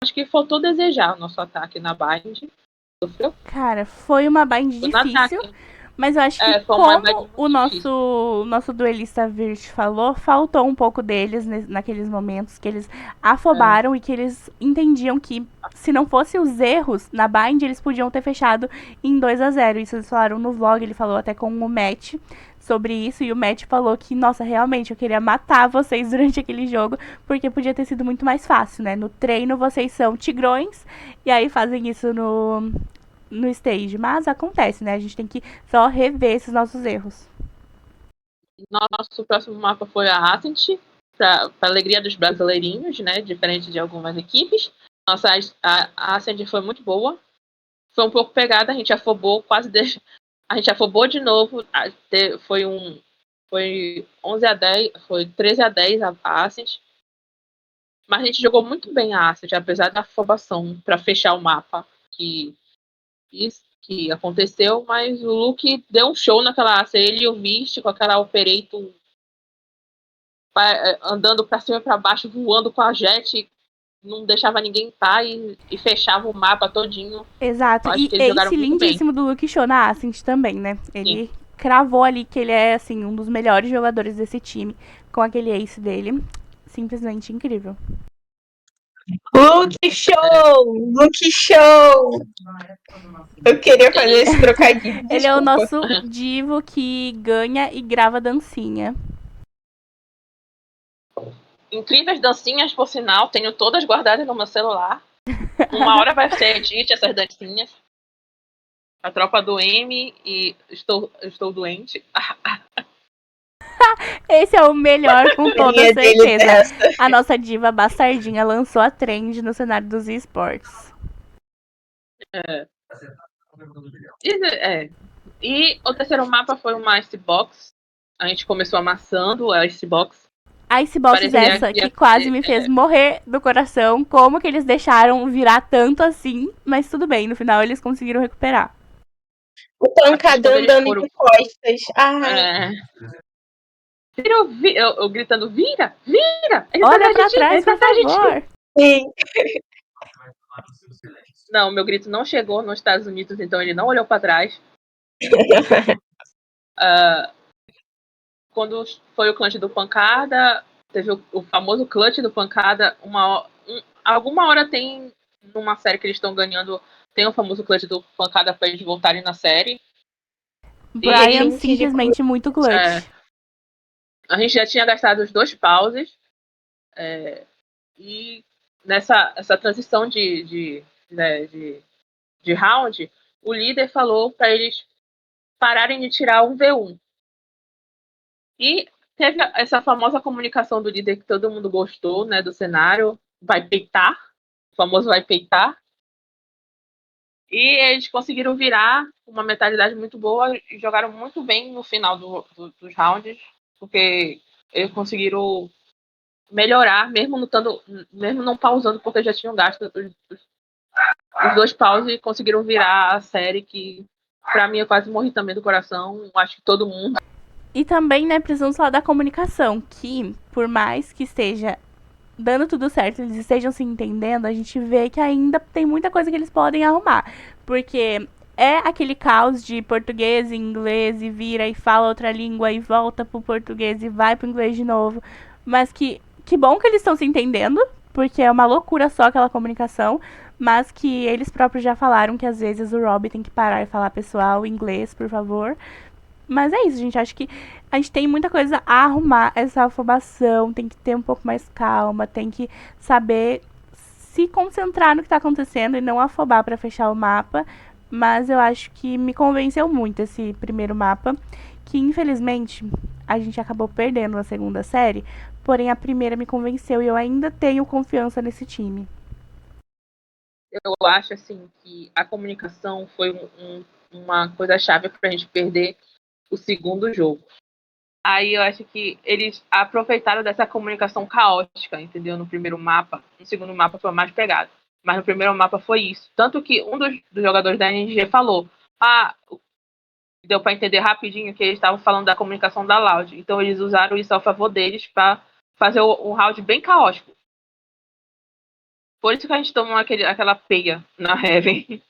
Speaker 3: Acho que faltou desejar o nosso ataque na Bind. Sofreu?
Speaker 2: Cara, foi uma bind difícil, mas eu acho que como o nosso duelista Virt falou, faltou um pouco deles naqueles momentos que eles afobaram e que eles entendiam que se não fosse os erros na bind, eles podiam ter fechado em 2-0. Isso eles falaram no vlog, ele falou até com o Matt sobre isso, e o Matt falou que, nossa, realmente, eu queria matar vocês durante aquele jogo, porque podia ter sido muito mais fácil, né? No treino vocês são tigrões, e aí fazem isso no stage, mas acontece, né? A gente tem que só rever esses nossos erros.
Speaker 3: Nosso próximo mapa foi a Ascent, para alegria dos brasileirinhos, né? Diferente de algumas equipes. A Ascent foi muito boa. Foi um pouco pegada, a gente afobou, a gente afobou de novo. Foi 11-10, foi 13-10 a Ascent. Mas a gente jogou muito bem a Ascent, apesar da afobação para fechar o mapa que aconteceu, mas o Luke deu um show naquela Ascent, ele e o Vist com aquela Operator andando para cima e para baixo, voando com a Jet, não deixava ninguém estar e fechava o mapa todinho.
Speaker 2: Exato, e esse lindíssimo do Luke Show na Ascent também, né? Ele Sim. cravou ali que ele é, assim, um dos melhores jogadores desse time, com aquele ace dele. Simplesmente incrível.
Speaker 4: Luke Show! Luke Show! Eu queria fazer esse trocadilho.
Speaker 2: Ele é o nosso divo que ganha e grava dancinha.
Speaker 3: Incríveis dancinhas, por sinal. Tenho todas guardadas no meu celular. Uma hora vai ser edit essas dancinhas. A tropa do M e estou doente.
Speaker 2: Esse é o melhor, com toda certeza. A nossa diva bastardinha lançou a trend no cenário dos esportes.
Speaker 3: E o terceiro mapa foi uma Icebox. A gente começou amassando a Icebox.
Speaker 2: A Icebox essa que quase me fez morrer do coração. Como que eles deixaram virar tanto assim? Mas tudo bem, no final eles conseguiram recuperar.
Speaker 4: O pancadão andando de costas.
Speaker 3: Eu gritando, vira!
Speaker 2: Ele olha pra trás, por favor.
Speaker 4: Sim.
Speaker 3: Não, meu grito não chegou nos Estados Unidos, então ele não olhou pra trás. Quando foi o clutch do Pancada, teve o famoso clutch do Pancada. Alguma hora tem, numa série que eles estão ganhando, tem o famoso clutch do Pancada pra eles voltarem na série.
Speaker 2: Brian simplesmente muito clutch.
Speaker 3: A gente já tinha gastado os 2 pauses. E nessa transição de round, o líder falou para eles pararem de tirar um V1. E teve essa famosa comunicação do líder que todo mundo gostou, né, do cenário, vai peitar, o famoso vai peitar. E eles conseguiram virar uma mentalidade muito boa e jogaram muito bem no final dos rounds, porque eles conseguiram melhorar, mesmo não pausando, porque já tinham gasto os dois paus conseguiram virar a série que, pra mim, eu quase morri também do coração. Acho que todo mundo.
Speaker 2: E também, né, precisamos falar da comunicação, que por mais que esteja dando tudo certo, eles estejam se entendendo, a gente vê que ainda tem muita coisa que eles podem arrumar. Porque é aquele caos de português e inglês, e vira e fala outra língua, e volta pro português e vai pro inglês de novo. Mas que bom que eles estão se entendendo, porque é uma loucura só aquela comunicação. Mas que eles próprios já falaram que às vezes o Rob tem que parar e falar, pessoal, inglês, por favor. Mas é isso, gente. Acho que a gente tem muita coisa a arrumar essa afobação. Tem que ter um pouco mais calma. Tem que saber se concentrar no que tá acontecendo e não afobar para fechar o mapa. Mas eu acho que me convenceu muito esse primeiro mapa. Que infelizmente a gente acabou perdendo na segunda série. Porém, a primeira me convenceu e eu ainda tenho confiança nesse time.
Speaker 3: Eu acho assim que a comunicação foi uma coisa chave pra gente perder o segundo jogo. Aí eu acho que eles aproveitaram dessa comunicação caótica, entendeu? No primeiro mapa. No segundo mapa foi mais pegado. Mas no primeiro mapa foi isso. Tanto que um dos jogadores da NG falou: deu para entender rapidinho que eles estavam falando da comunicação da Loud. Então eles usaram isso ao favor deles para fazer um round bem caótico. Por isso que a gente tomou aquela peia na Heaven.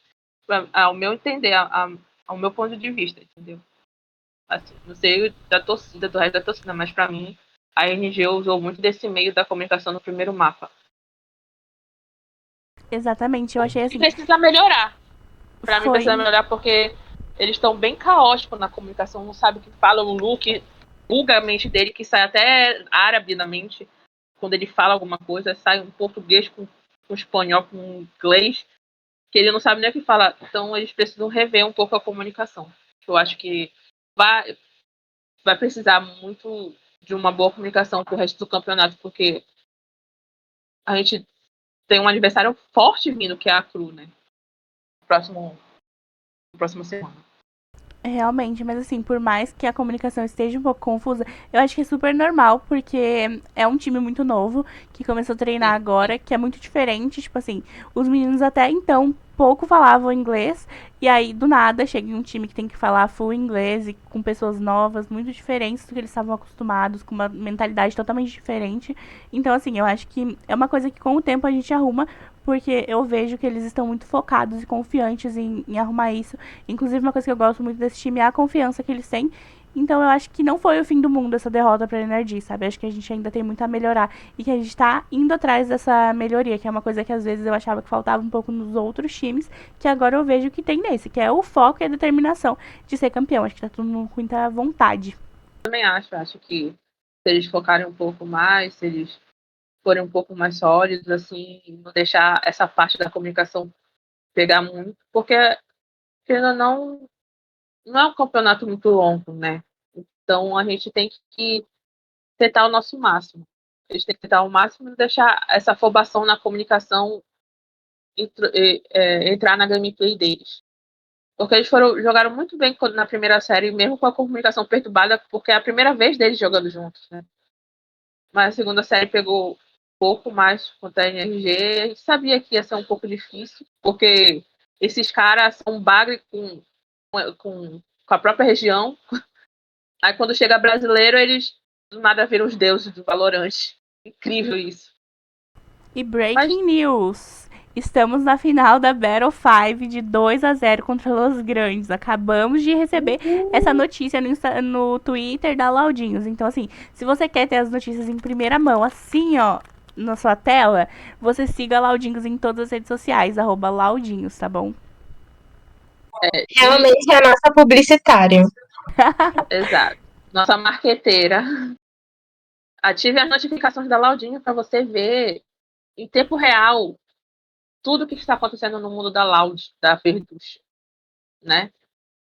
Speaker 3: Ao meu entender, ao meu ponto de vista, entendeu? Assim, não sei da torcida, do resto da torcida, mas para mim a RNG usou muito desse meio da comunicação no primeiro mapa.
Speaker 2: Exatamente, eu achei
Speaker 3: E
Speaker 2: assim.
Speaker 3: precisa melhorar. Pra mim
Speaker 2: Foi.
Speaker 3: precisa melhorar porque eles estão bem caóticos na comunicação, não sabe o que fala. O Luke buga a mente dele, que sai até árabe na mente. Quando ele fala alguma coisa, sai um português com espanhol, com inglês, que ele não sabe nem o que falar. Então eles precisam rever um pouco a comunicação. Eu acho que vai precisar muito de uma boa comunicação pro resto do campeonato, porque a gente tem um adversário forte vindo, que é a Cru, né? Próxima semana.
Speaker 2: Realmente, mas assim, por mais que a comunicação esteja um pouco confusa, eu acho que é super normal, porque é um time muito novo, que começou a treinar agora, que é muito diferente, tipo assim, os meninos até então pouco falavam inglês, e aí do nada chega um time que tem que falar full inglês e com pessoas novas, muito diferentes do que eles estavam acostumados, com uma mentalidade totalmente diferente. Então, assim, eu acho que é uma coisa que com o tempo a gente arruma, porque eu vejo que eles estão muito focados e confiantes em arrumar isso. Inclusive, uma coisa que eu gosto muito desse time é a confiança que eles têm. Então, eu acho que não foi o fim do mundo essa derrota pra Energy, sabe? Eu acho que a gente ainda tem muito a melhorar e que a gente tá indo atrás dessa melhoria, que é uma coisa que às vezes eu achava que faltava um pouco nos outros times, que agora eu vejo que tem nesse, que é o foco e a determinação de ser campeão. Acho que tá todo mundo com muita vontade.
Speaker 3: Também acho que se eles focarem um pouco mais, se eles forem um pouco mais sólidos, assim, não deixar essa parte da comunicação pegar muito, porque, querendo ou não é um campeonato muito longo, né? Então a gente tem que tentar o nosso máximo. A gente tem que tentar o máximo e deixar essa afobação na comunicação entrar na gameplay deles. Porque eles jogaram muito bem na primeira série, mesmo com a comunicação perturbada, porque é a primeira vez deles jogando juntos, né? Mas a segunda série pegou um pouco mais contra a NRG. A gente sabia que ia ser um pouco difícil, porque esses caras são bagre com a própria região. Aí quando chega brasileiro, eles do nada viram os deuses do Valorant. Incrível isso.
Speaker 2: E breaking news! Estamos na final da Battle 5 de 2-0 contra Los Grandes. Acabamos de receber essa notícia no Twitter da Laudinhos. Então, assim, se você quer ter as notícias em primeira mão, assim, ó, na sua tela, você siga a Laudinhos em todas as redes sociais, @Laudinhos, tá bom?
Speaker 4: Realmente é a nossa publicitária.
Speaker 3: Exato. Nossa marqueteira. Ative as notificações da Laudinha para você ver em tempo real tudo o que está acontecendo no mundo da Loud, da Verduz, né?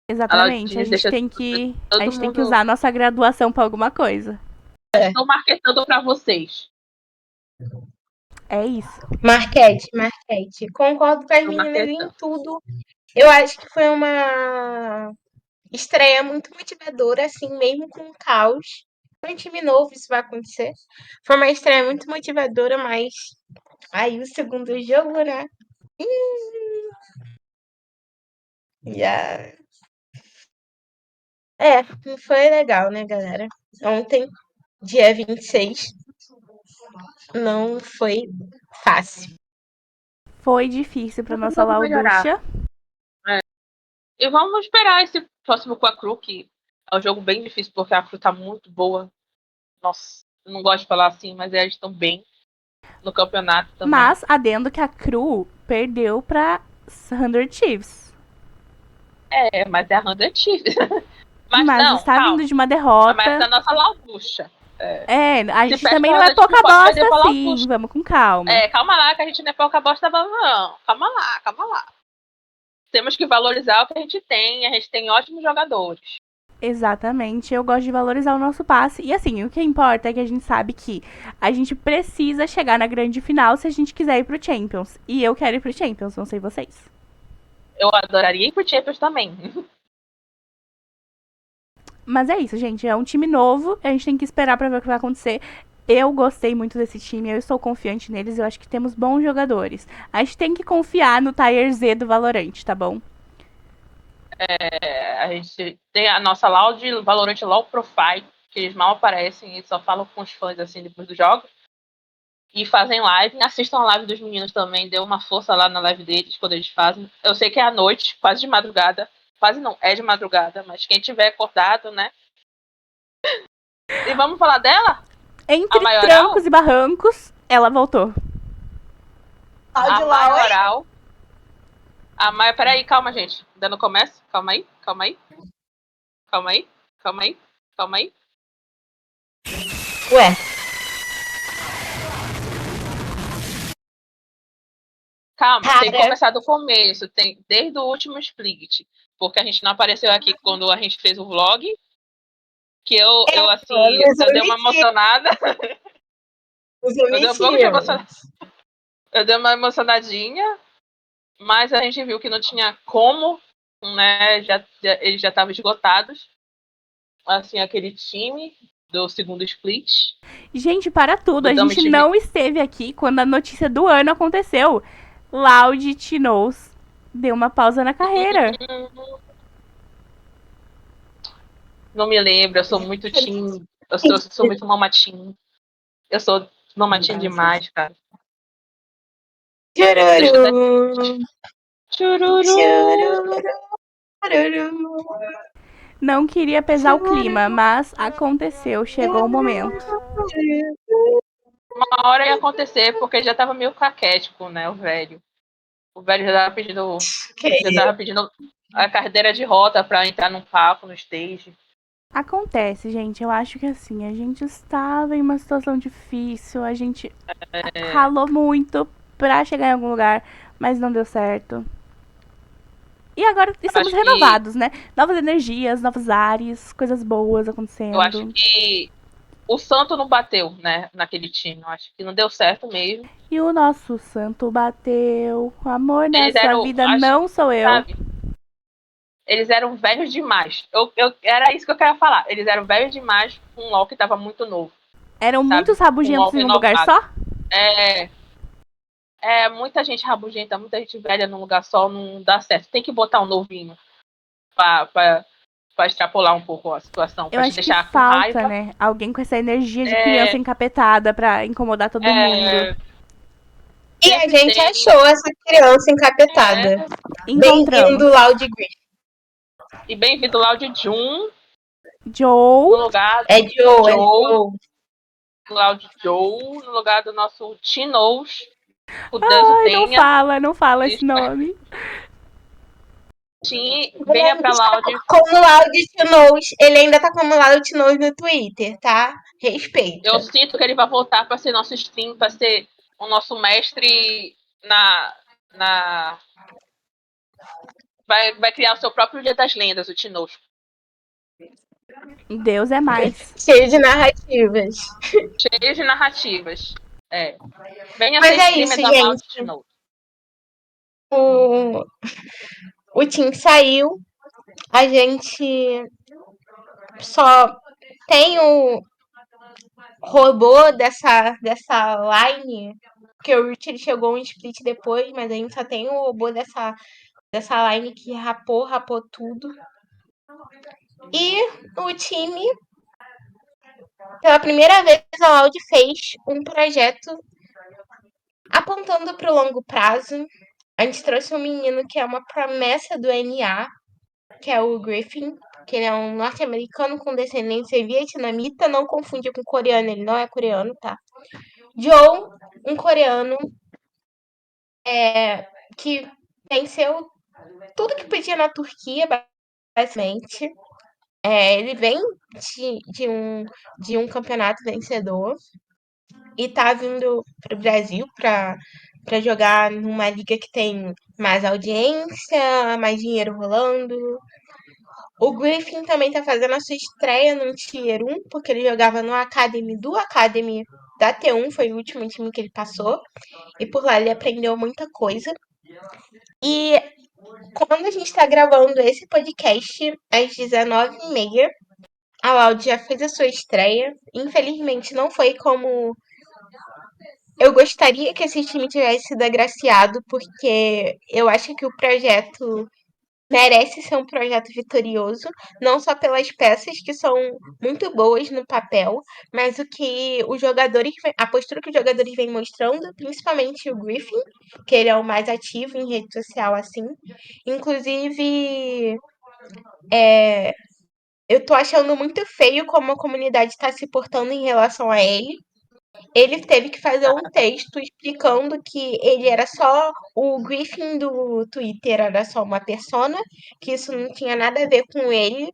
Speaker 2: Exatamente. A gente tem que usar a nossa graduação pra alguma coisa.
Speaker 3: Estou marketando para vocês.
Speaker 2: É isso.
Speaker 4: Marquete. Concordo com as meninas em tudo. Eu acho que foi uma estreia muito motivadora, assim, mesmo com o caos. Para um time novo isso vai acontecer. Foi uma estreia muito motivadora, mas aí o segundo jogo, né? Já. É, foi legal, né, galera? Ontem, dia 26, não foi fácil.
Speaker 2: Foi difícil pra
Speaker 3: Mas
Speaker 2: nossa
Speaker 3: vamos melhorar.
Speaker 2: Lauducha.
Speaker 3: E vamos esperar esse próximo com a Cru, que é um jogo bem difícil, porque a Cru tá muito boa. Nossa, eu não gosto de falar assim, mas eles estão bem no campeonato também.
Speaker 2: Mas, adendo que a Cru perdeu pra 100 Chiefs.
Speaker 3: Mas é a Honda Chiefs. Mas não,
Speaker 2: está
Speaker 3: calma.
Speaker 2: vindo de uma
Speaker 3: Mas
Speaker 2: derrota.
Speaker 3: é a nossa Lauducha.
Speaker 2: A
Speaker 3: Se
Speaker 2: gente
Speaker 3: perde
Speaker 2: também
Speaker 3: pra
Speaker 2: não é
Speaker 3: Honda
Speaker 2: pouca
Speaker 3: Chiefs, pode perder
Speaker 2: bosta
Speaker 3: pra
Speaker 2: assim.
Speaker 3: Lauducha.
Speaker 2: Vamos com calma.
Speaker 3: Calma lá, que a gente não é pouca bosta, não. Calma lá. Temos que valorizar o que a gente tem ótimos jogadores.
Speaker 2: Exatamente, eu gosto de valorizar o nosso passe. E assim, o que importa é que a gente sabe que a gente precisa chegar na grande final se a gente quiser ir pro Champions. E eu quero ir pro Champions, não sei vocês.
Speaker 3: Eu adoraria ir pro Champions também.
Speaker 2: Mas é isso, gente. É um time novo, a gente tem que esperar pra ver o que vai acontecer. Eu gostei muito desse time, eu estou confiante neles, eu acho que temos bons jogadores. A gente tem que confiar no Tier Z do Valorant, tá bom?
Speaker 3: A gente tem a nossa Loud, Valorant Low Profile, que eles mal aparecem e só falam com os fãs assim depois dos jogos. E fazem live. Assistam a live dos meninos também, dê uma força lá na live deles quando eles fazem. Eu sei que é à noite, quase de madrugada. Quase não, é de madrugada, mas quem tiver acordado, né? E vamos falar dela?
Speaker 2: Entre
Speaker 3: A Maioral?
Speaker 2: trancos e barrancos, ela voltou.
Speaker 3: A Maioral. Peraí, calma, gente. Ainda não começa? Calma aí.
Speaker 4: Ué,
Speaker 3: Calma,
Speaker 4: Cara.
Speaker 3: tem que começar do começo, desde o último split. Porque a gente não apareceu aqui quando a gente fez o vlog. Que eu dei uma emocionada. Eu dei um pouco de emocionada. Eu dei uma emocionadinha, mas a gente viu que não tinha como, né? Eles já estavam esgotados. Assim, aquele time do segundo split.
Speaker 2: Gente, para tudo, a
Speaker 3: Mudamos
Speaker 2: gente
Speaker 3: de
Speaker 2: não esteve aqui quando a notícia do ano aconteceu. Loud Tinoz deu uma pausa na carreira.
Speaker 3: Não me lembro, eu sou muito team. Eu sou muito mamatim. Eu sou mamatim demais, cara.
Speaker 4: Chururu.
Speaker 3: Chururu.
Speaker 4: Chururu. Chururu.
Speaker 2: Não queria pesar o clima, mas aconteceu, chegou o momento.
Speaker 3: Uma hora ia acontecer, porque já tava meio caquético, né, o velho. O velho já tava pedindo a carteira de rota pra entrar num palco, no stage.
Speaker 2: Acontece, gente. Eu acho que assim, a gente estava em uma situação difícil, a gente ralou muito pra chegar em algum lugar, mas não deu certo. E agora estamos renovados, né? Novas energias, novos ares, coisas boas acontecendo.
Speaker 3: Eu acho que o santo não bateu, né, naquele time. Eu acho que não deu certo mesmo.
Speaker 2: E o nosso santo bateu. O amor nessa vida não sou eu.
Speaker 3: Sabe? Eles eram velhos demais. Era isso que eu queria falar. Eles eram velhos demais com um LoL que tava muito novo.
Speaker 2: Eram
Speaker 3: sabe?
Speaker 2: muitos rabugentos em um lugar só?
Speaker 3: Muita gente rabugenta, muita gente velha num lugar só, não dá certo. Tem que botar um novinho pra extrapolar um pouco a situação.
Speaker 2: Eu acho que falta, né? Alguém com essa energia de criança encapetada pra incomodar todo mundo.
Speaker 4: E a gente achou essa criança encapetada. Bem-vindo, Loud Green.
Speaker 3: E bem-vindo, Loud Jun.
Speaker 2: Joe.
Speaker 3: No lugar
Speaker 4: É Joe.
Speaker 3: Loud Joe, no lugar do nosso Tinoz.
Speaker 2: Não fala esse nome.
Speaker 3: Venha pra Loud.
Speaker 4: Como Loud Tinoz, ele ainda tá como Loud Tinoz no Twitter, tá? Respeita.
Speaker 3: Eu sinto que ele vai voltar pra ser nosso stream, pra ser o nosso mestre Vai criar o seu próprio Dia das Lendas, o Tinoz.
Speaker 2: Deus é mais.
Speaker 4: Cheio de narrativas.
Speaker 3: Cheio de narrativas. Venha
Speaker 4: Mas
Speaker 3: ser streamer da Loud Tinoz.
Speaker 4: O time saiu. A gente só tem o robô dessa line porque o Rich ele chegou um split depois, mas a gente só tem o robô dessa line que rapou tudo. E o time, pela primeira vez, a Loud fez um projeto apontando para o longo prazo. A gente trouxe um menino que é uma promessa do NA, que é o Griffin, que ele é um norte-americano com descendência vietnamita, não confunde com coreano, ele não é coreano, tá? Joe, um coreano que venceu tudo que podia na Turquia, basicamente. Ele vem de um campeonato vencedor e tá vindo pro Brasil para jogar numa liga que tem mais audiência, mais dinheiro rolando. O Griffin também tá fazendo a sua estreia no Tier 1, porque ele jogava no Academy do Academy da T1, foi o último time que ele passou. E por lá ele aprendeu muita coisa. E quando a gente tá gravando esse podcast, às 19h30, a Loud já fez a sua estreia. Infelizmente não foi como eu gostaria que esse time tivesse sido agraciado, porque eu acho que o projeto merece ser um projeto vitorioso, não só pelas peças que são muito boas no papel, mas o que os jogadores, a postura que os jogadores vêm mostrando, principalmente o Griffin, que ele é o mais ativo em rede social assim. Inclusive, eu tô achando muito feio como a comunidade está se portando em relação a ele. Ele teve que fazer um texto explicando que ele era só o Griffin do Twitter, era só uma persona, que isso não tinha nada a ver com ele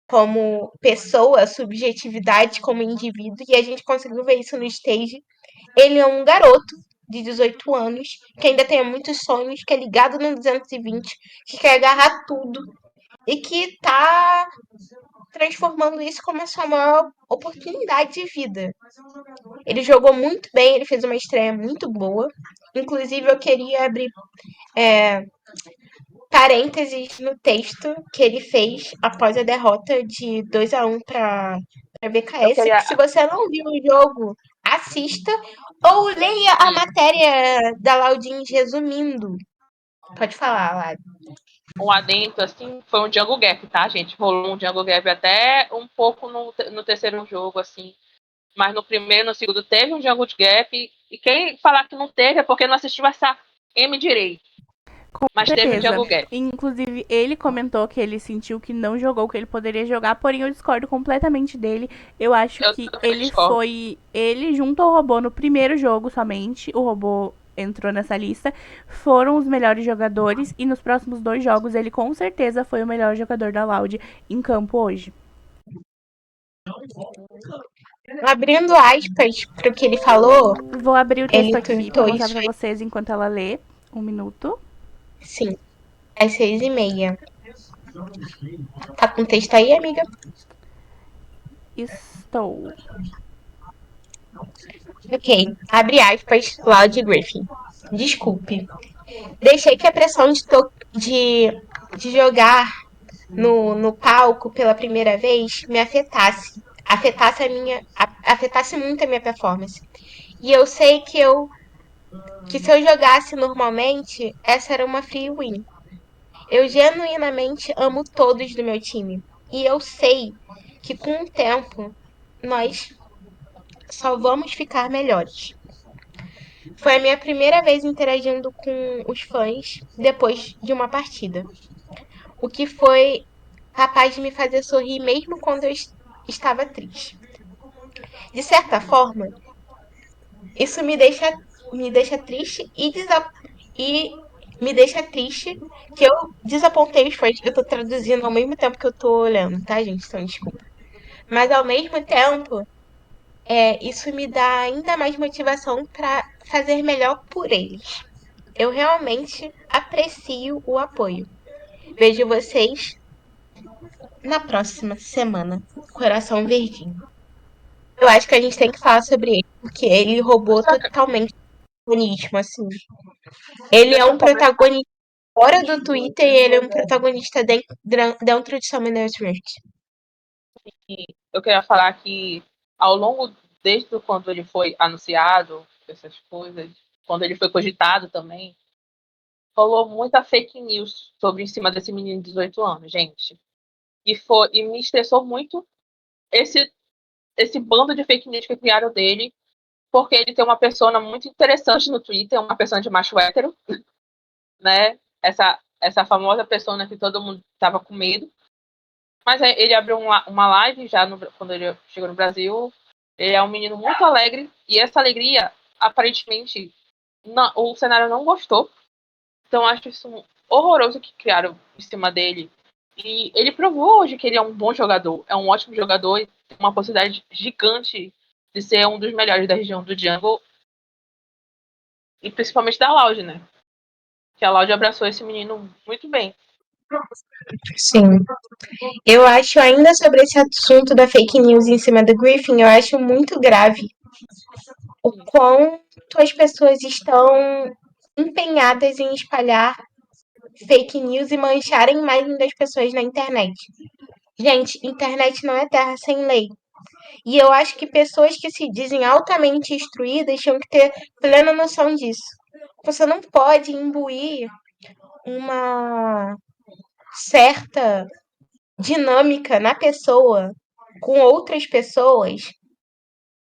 Speaker 4: como pessoa, subjetividade como indivíduo, e a gente conseguiu ver isso no stage. Ele é um garoto de 18 anos, que ainda tem muitos sonhos, que é ligado no 220, que quer agarrar tudo e que tá transformando isso como a sua maior oportunidade de vida. Ele jogou muito bem, ele fez uma estreia muito boa. Inclusive, eu queria abrir parênteses no texto que ele fez após a derrota de 2-1 para BKS.
Speaker 3: queria-
Speaker 4: Se você não viu o jogo, assista ou leia a matéria da Laudins resumindo. Pode falar, Lari.
Speaker 3: Um adendo, assim, foi um jungle gap, tá, gente? Rolou um jungle gap até um pouco no terceiro jogo, assim. Mas no primeiro e no segundo teve um jungle gap. E quem falar que não teve é porque não assistiu essa M direito.
Speaker 2: Com
Speaker 3: Mas teve um
Speaker 2: certeza.
Speaker 3: jungle gap.
Speaker 2: Inclusive, ele comentou que ele sentiu que não jogou o que ele poderia jogar, porém eu discordo completamente dele. Eu acho
Speaker 3: Eu
Speaker 2: que
Speaker 3: também
Speaker 2: ele
Speaker 3: discordo.
Speaker 2: foi. Ele junto ao robô no primeiro jogo somente. O robô entrou nessa lista. Foram os melhores jogadores. E nos próximos 2 jogos, ele com certeza foi o melhor jogador da Loud em campo hoje.
Speaker 4: Abrindo aspas para o que ele falou,
Speaker 2: Vou abrir o texto
Speaker 4: ele
Speaker 2: aqui pra
Speaker 4: tweetou
Speaker 2: mostrar
Speaker 4: isso.
Speaker 2: pra vocês enquanto ela lê. Um minuto.
Speaker 4: Sim, às 6h30. Tá com texto aí, amiga?
Speaker 2: Estou.
Speaker 4: Ok, abre aspas, Loud Griffin. Desculpe. Deixei que a pressão de jogar no palco pela primeira vez me afetasse. Afetasse muito a minha performance. E eu sei que se eu jogasse normalmente, essa era uma free win. Eu genuinamente amo todos do meu time. E eu sei que com o tempo nós só vamos ficar melhores. Foi a minha primeira vez interagindo com os fãs depois de uma partida. O que foi capaz de me fazer sorrir mesmo quando eu estava triste. De certa forma, isso me deixa triste e me deixa triste que eu desapontei os fãs. Eu tô traduzindo ao mesmo tempo que eu tô olhando, tá, gente? Então, desculpa. Mas ao mesmo tempo, isso me dá ainda mais motivação para fazer melhor por eles. Eu realmente aprecio o apoio. Vejo vocês na próxima semana. Coração verdinho. Eu acho que a gente tem que falar sobre ele, porque ele roubou totalmente o protagonismo, assim. Ele é um protagonista fora do Twitter e ele é um protagonista dentro de Summoner's Rift.
Speaker 3: Eu queria falar que ao longo, desde quando ele foi anunciado, essas coisas, quando ele foi cogitado também, rolou muita fake news em cima desse menino de 18 anos, gente. E me estressou muito esse bando de fake news que criaram dele, porque ele tem uma persona muito interessante no Twitter, uma persona de macho hétero, né? Essa famosa persona que todo mundo tava com medo. Mas ele abriu uma live já quando ele chegou no Brasil. Ele é um menino muito alegre, e essa alegria, aparentemente, o cenário não gostou. Então, acho isso horroroso que criaram em cima dele. E ele provou hoje que ele é um bom jogador, é um ótimo jogador e tem uma possibilidade gigante de ser um dos melhores da região do Jungle. E principalmente da Loud, né? Que a Loud abraçou esse menino muito bem.
Speaker 4: Sim. Eu acho ainda sobre esse assunto da fake news em cima do Griffin, eu acho muito grave o quanto as pessoas estão empenhadas em espalhar fake news e mancharem a imagem das pessoas na internet. Gente, internet não é terra sem lei. E eu acho que pessoas que se dizem altamente instruídas tinham que ter plena noção disso. Você não pode imbuir uma certa dinâmica na pessoa com outras pessoas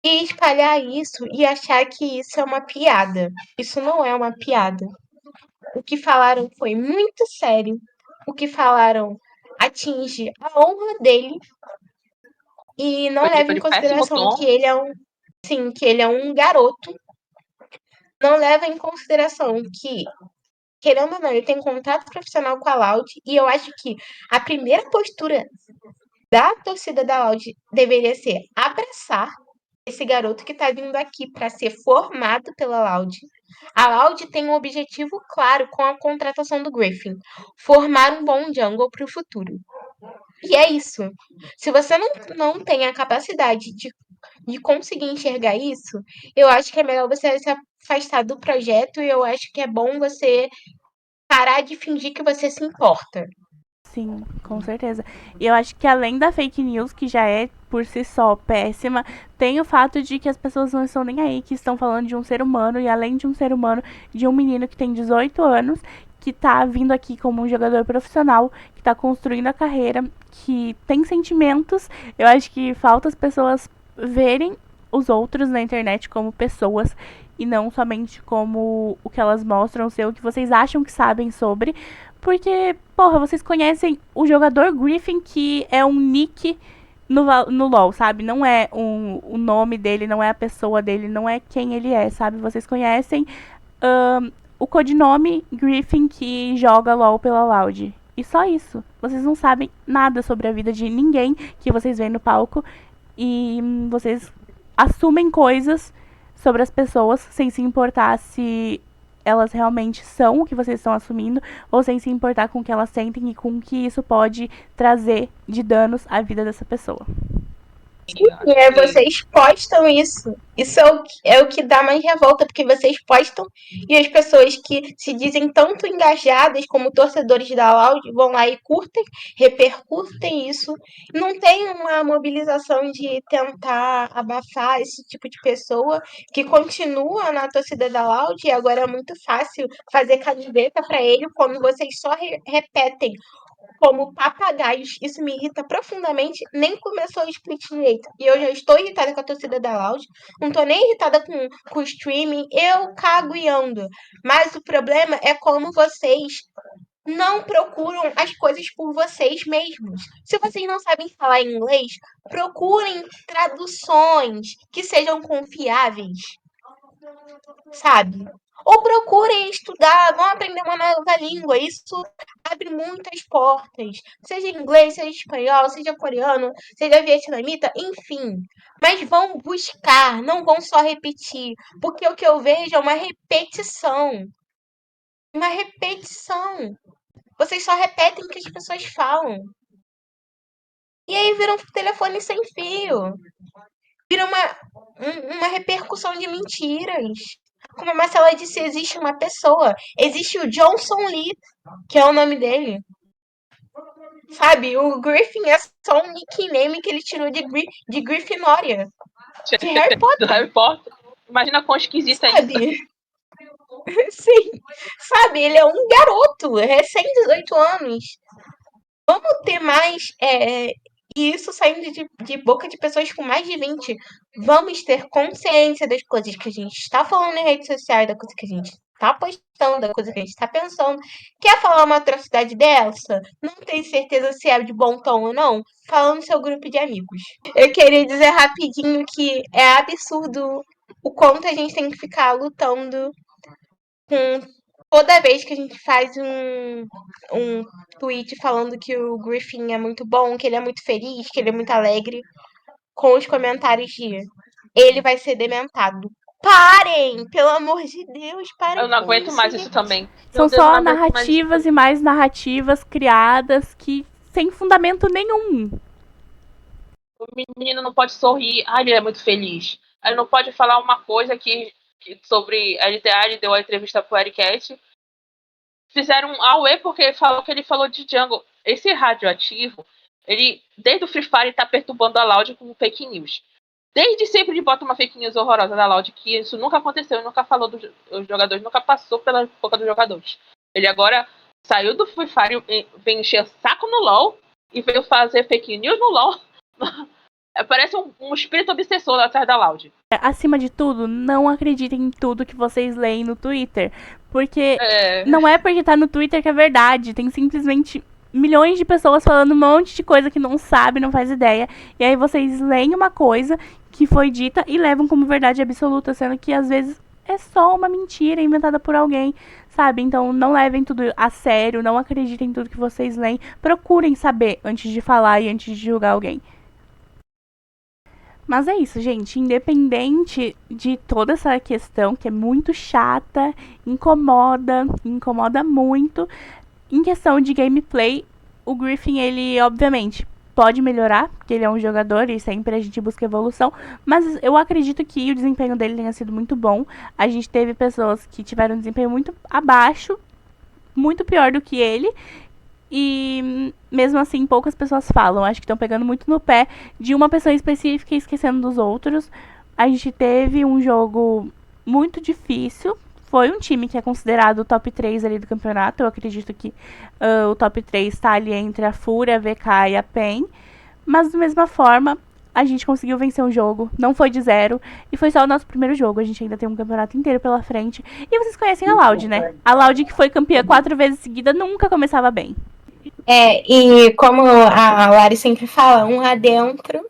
Speaker 4: e espalhar isso e achar que isso é uma piada. Isso não é uma piada. O que falaram foi muito sério. O que falaram atinge a honra dele e não leva
Speaker 3: Foi
Speaker 4: em
Speaker 3: de péssimo
Speaker 4: consideração
Speaker 3: tom.
Speaker 4: que ele é um garoto. Não leva em consideração que, querendo ou não, ele tem contrato profissional com a Loud e eu acho que a primeira postura da torcida da Loud deveria ser abraçar esse garoto que está vindo aqui para ser formado pela Loud. A Loud tem um objetivo claro com a contratação do Griffin: formar um bom jungle para o futuro. E é isso. Se você não tem a capacidade de conseguir enxergar isso, eu acho que é melhor você se afastar do projeto e eu acho que é bom você parar de fingir que você se importa.
Speaker 2: Sim, com certeza. E eu acho que além da fake news, que já é por si só péssima, tem o fato de que as pessoas não estão nem aí, que estão falando de um ser humano, e além de um ser humano, de um menino que tem 18 anos, que tá vindo aqui como um jogador profissional, que tá construindo a carreira, que tem sentimentos. Eu acho que falta as pessoas verem os outros na internet como pessoas e não somente como o que elas mostram ser, o que vocês acham que sabem sobre. Porque, porra, vocês conhecem o jogador Griffin, que é um nick no LoL, sabe? Não é o nome dele, não é a pessoa dele, não é quem ele é, sabe? Vocês conhecem o codinome Griffin que joga LoL pela Loud. E só isso. Vocês não sabem nada sobre a vida de ninguém que vocês veem no palco. E vocês assumem coisas sobre as pessoas sem se importar se elas realmente são o que vocês estão assumindo, ou sem se importar com o que elas sentem e com o que isso pode trazer de danos à vida dessa pessoa.
Speaker 4: E vocês postam isso. Isso é o que dá mais revolta, porque vocês postam e as pessoas que se dizem tanto engajadas como torcedores da Loud vão lá e curtem, repercutem isso. Não tem uma mobilização de tentar abafar esse tipo de pessoa que continua na torcida da Loud e agora é muito fácil fazer camiseta para ele quando vocês só repetem como papagaios. Isso me irrita profundamente. Nem começou o split direito. E eu já estou irritada com a torcida da Loud. Não tô nem irritada com o streaming. Eu cago e ando. Mas o problema é como vocês não procuram as coisas por vocês mesmos. Se vocês não sabem falar inglês, procurem traduções que sejam confiáveis, sabe? Ou procurem estudar, vão aprender uma nova língua. Isso abre muitas portas. Seja inglês, seja espanhol, seja coreano, seja vietnamita, enfim. Mas vão buscar, não vão só repetir. Porque o que eu vejo é uma repetição. Uma repetição. Vocês só repetem o que as pessoas falam. E aí vira um telefone sem fio. Vira uma repercussão de mentiras. Como a Marcela disse, existe uma pessoa. Existe o Johnson Lee, que é o nome dele. Sabe, o Griffin é só um nickname que ele tirou de Grifinória. De Harry Potter.
Speaker 3: Do Harry Potter. Imagina quão esquisita é isso.
Speaker 4: Sabe? Sim, sabe? Ele é um garoto, recém 18 anos. Vamos ter mais. E isso saindo de boca de pessoas com mais de 20. Vamos ter consciência das coisas que a gente está falando em redes sociais, da coisa que a gente está postando, da coisa que a gente está pensando. Quer falar uma atrocidade dessa? Não tem certeza se é de bom tom ou não? Fala no seu grupo de amigos. Eu queria dizer rapidinho que é absurdo o quanto a gente tem que ficar lutando com toda vez que a gente faz um tweet falando que o Griffin é muito bom, que ele é muito feliz, que ele é muito alegre, com os comentários de ele vai ser dementado. Parem! Pelo amor de Deus, parem
Speaker 3: Eu não
Speaker 4: com
Speaker 3: aguento
Speaker 4: isso,
Speaker 3: mais
Speaker 4: gente.
Speaker 3: isso também.
Speaker 2: São
Speaker 3: Meu Deus, eu
Speaker 2: só
Speaker 3: não aguento mais isso.
Speaker 2: narrativas e mais narrativas criadas que sem fundamento nenhum.
Speaker 3: O menino não pode sorrir. Ai, ele é muito feliz. Ele não pode falar uma coisa sobre LTA. Ele deu a entrevista pro Ericat. Fizeram um auê porque falou que ele falou de Django. Esse radioativo, ele, desde o Free Fire, tá perturbando a Loud com fake news. Desde sempre ele bota uma fake news horrorosa da Loud, que isso nunca aconteceu, ele nunca falou dos jogadores, nunca passou pela boca dos jogadores. Ele agora saiu do Free Fire, veio encher saco no LoL e veio fazer fake news no LoL. Parece um espírito obsessor atrás da Loud.
Speaker 2: Acima de tudo, não acreditem em tudo que vocês leem no Twitter. Porque não é porque tá no Twitter que é verdade. Tem simplesmente milhões de pessoas falando um monte de coisa que não sabe, não faz ideia. E aí vocês leem uma coisa que foi dita e levam como verdade absoluta, sendo que às vezes é só uma mentira inventada por alguém, sabe? Então não levem tudo a sério, não acreditem em tudo que vocês leem. Procurem saber antes de falar e antes de julgar alguém. Mas é isso, gente. Independente de toda essa questão que é muito chata, incomoda muito. Em questão de gameplay, o Griffin, ele obviamente pode melhorar, porque ele é um jogador e sempre a gente busca evolução. Mas eu acredito que o desempenho dele tenha sido muito bom. A gente teve pessoas que tiveram um desempenho muito abaixo, muito pior do que ele. E mesmo assim, poucas pessoas falam. Acho que estão pegando muito no pé de uma pessoa específica e esquecendo dos outros. A gente teve um jogo muito difícil. Foi um time que é considerado o top 3 ali do campeonato. Eu acredito que o top 3 está ali entre a Fúria, a VK e a PEN. Mas da mesma forma, a gente conseguiu vencer um jogo. Não foi de zero. E foi só o nosso primeiro jogo. A gente ainda tem um campeonato inteiro pela frente. E vocês conhecem a Loud, né? A Loud, que foi campeã 4 vezes seguida, nunca começava bem.
Speaker 4: E como a Lari sempre fala, um adentro.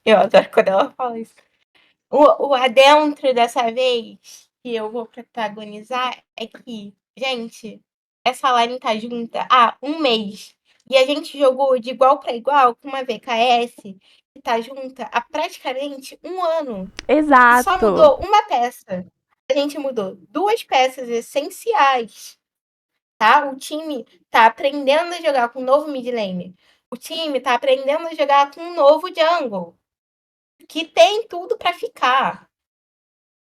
Speaker 4: Eu adoro quando ela fala isso. O adentro dessa vez que eu vou protagonizar é que, gente, essa line tá junta há um mês. E a gente jogou de igual para igual com uma VKS que tá junta há praticamente um ano.
Speaker 2: Exato.
Speaker 4: E só mudou uma peça. A gente mudou 2 peças essenciais. Tá? O time tá aprendendo a jogar com um novo mid lane. O time tá aprendendo a jogar com um novo jungle. Que tem tudo para ficar.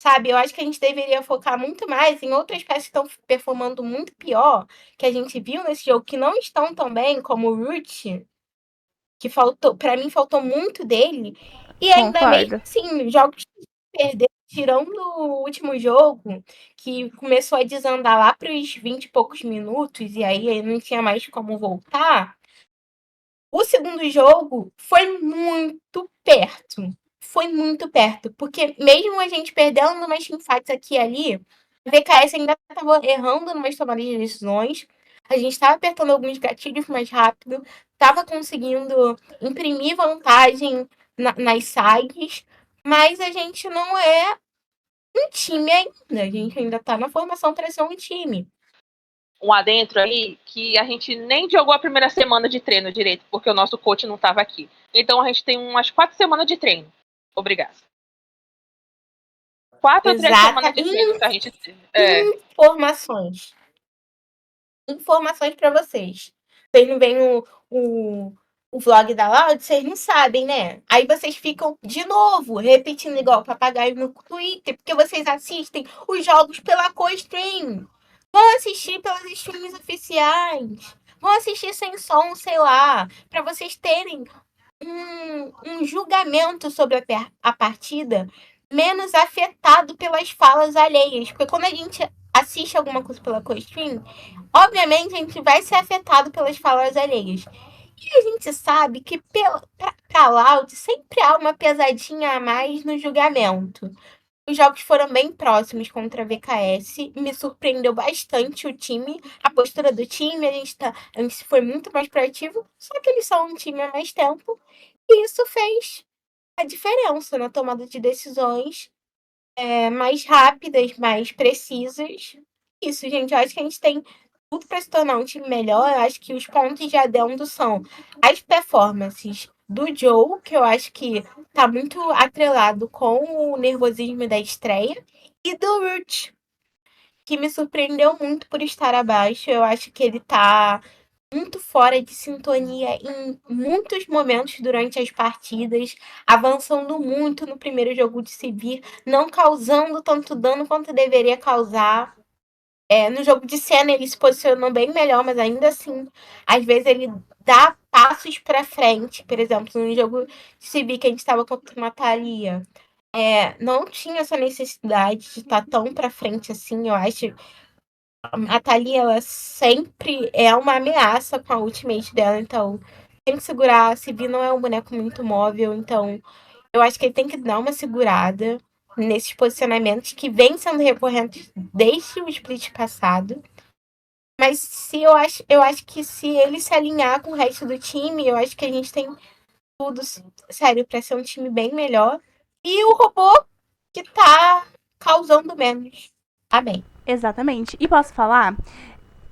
Speaker 4: Sabe, eu acho que a gente deveria focar muito mais em outras peças que estão performando muito pior, que a gente viu nesse jogo, que não estão tão bem, como o Root, que faltou, para mim faltou muito dele. E ainda mesmo assim, jogos que perderam, tirando o último jogo, que começou a desandar lá para os 20 e poucos minutos, e aí não tinha mais como voltar. O segundo jogo foi muito perto. Foi muito perto. Porque mesmo a gente perdendo umas teamfights aqui e ali, a VKS ainda estava errando umas tomadas de decisões. A gente estava apertando alguns gatilhos mais rápido. Estava conseguindo imprimir vantagem nas sides. Mas a gente não é um time ainda. A gente ainda está na formação para ser um time.
Speaker 3: Um adentro aí que a gente nem jogou a primeira semana de treino direito, porque o nosso coach não estava aqui. Então a gente tem umas 4 semanas de treino. Obrigada. 4 ou 3 semanas de treino que a gente teve.
Speaker 4: Informações para vocês. Vocês não veem o vlog da Loud, vocês não sabem, né? Aí vocês ficam de novo repetindo igual papagaio no Twitter, porque vocês assistem os jogos pela co-stream. Vão assistir pelas streams oficiais. Vão assistir sem som, sei lá, para vocês terem um julgamento sobre a partida menos afetado pelas falas alheias. Porque quando a gente assiste alguma coisa pela co-stream, obviamente a gente vai ser afetado pelas falas alheias. E a gente sabe que pra Loud sempre há uma pesadinha a mais no julgamento. Os jogos foram bem próximos contra a VKS. Me surpreendeu bastante o time, a postura do time. A gente foi muito mais proativo, só que eles são um time há mais tempo. E isso fez a diferença na tomada de decisões mais rápidas, mais precisas. Isso, gente, eu acho que a gente tem tudo para se tornar um time melhor. Eu acho que os pontos de adendo são as performances do Joe, que eu acho que tá muito atrelado com o nervosismo da estreia, e do Root, que me surpreendeu muito por estar abaixo. Eu acho que ele tá muito fora de sintonia em muitos momentos durante as partidas, avançando muito no primeiro jogo de Sivir, não causando tanto dano quanto deveria causar. No jogo de cena ele se posicionou bem melhor, mas ainda assim, às vezes ele dá passos para frente. Por exemplo, no jogo de Sivir que a gente estava contra uma Thalia, não tinha essa necessidade de estar tão para frente assim, eu acho. A Thalia, ela sempre é uma ameaça com a ultimate dela, então tem que segurar. A Sivir não é um boneco muito móvel, então eu acho que ele tem que dar uma segurada nesses posicionamentos que vem sendo recorrentes desde o split passado. Mas se eu acho que se ele se alinhar com o resto do time, eu acho que a gente tem tudo, sério, para ser um time bem melhor. E o robô que tá causando menos. Amém.
Speaker 2: Exatamente. E posso falar?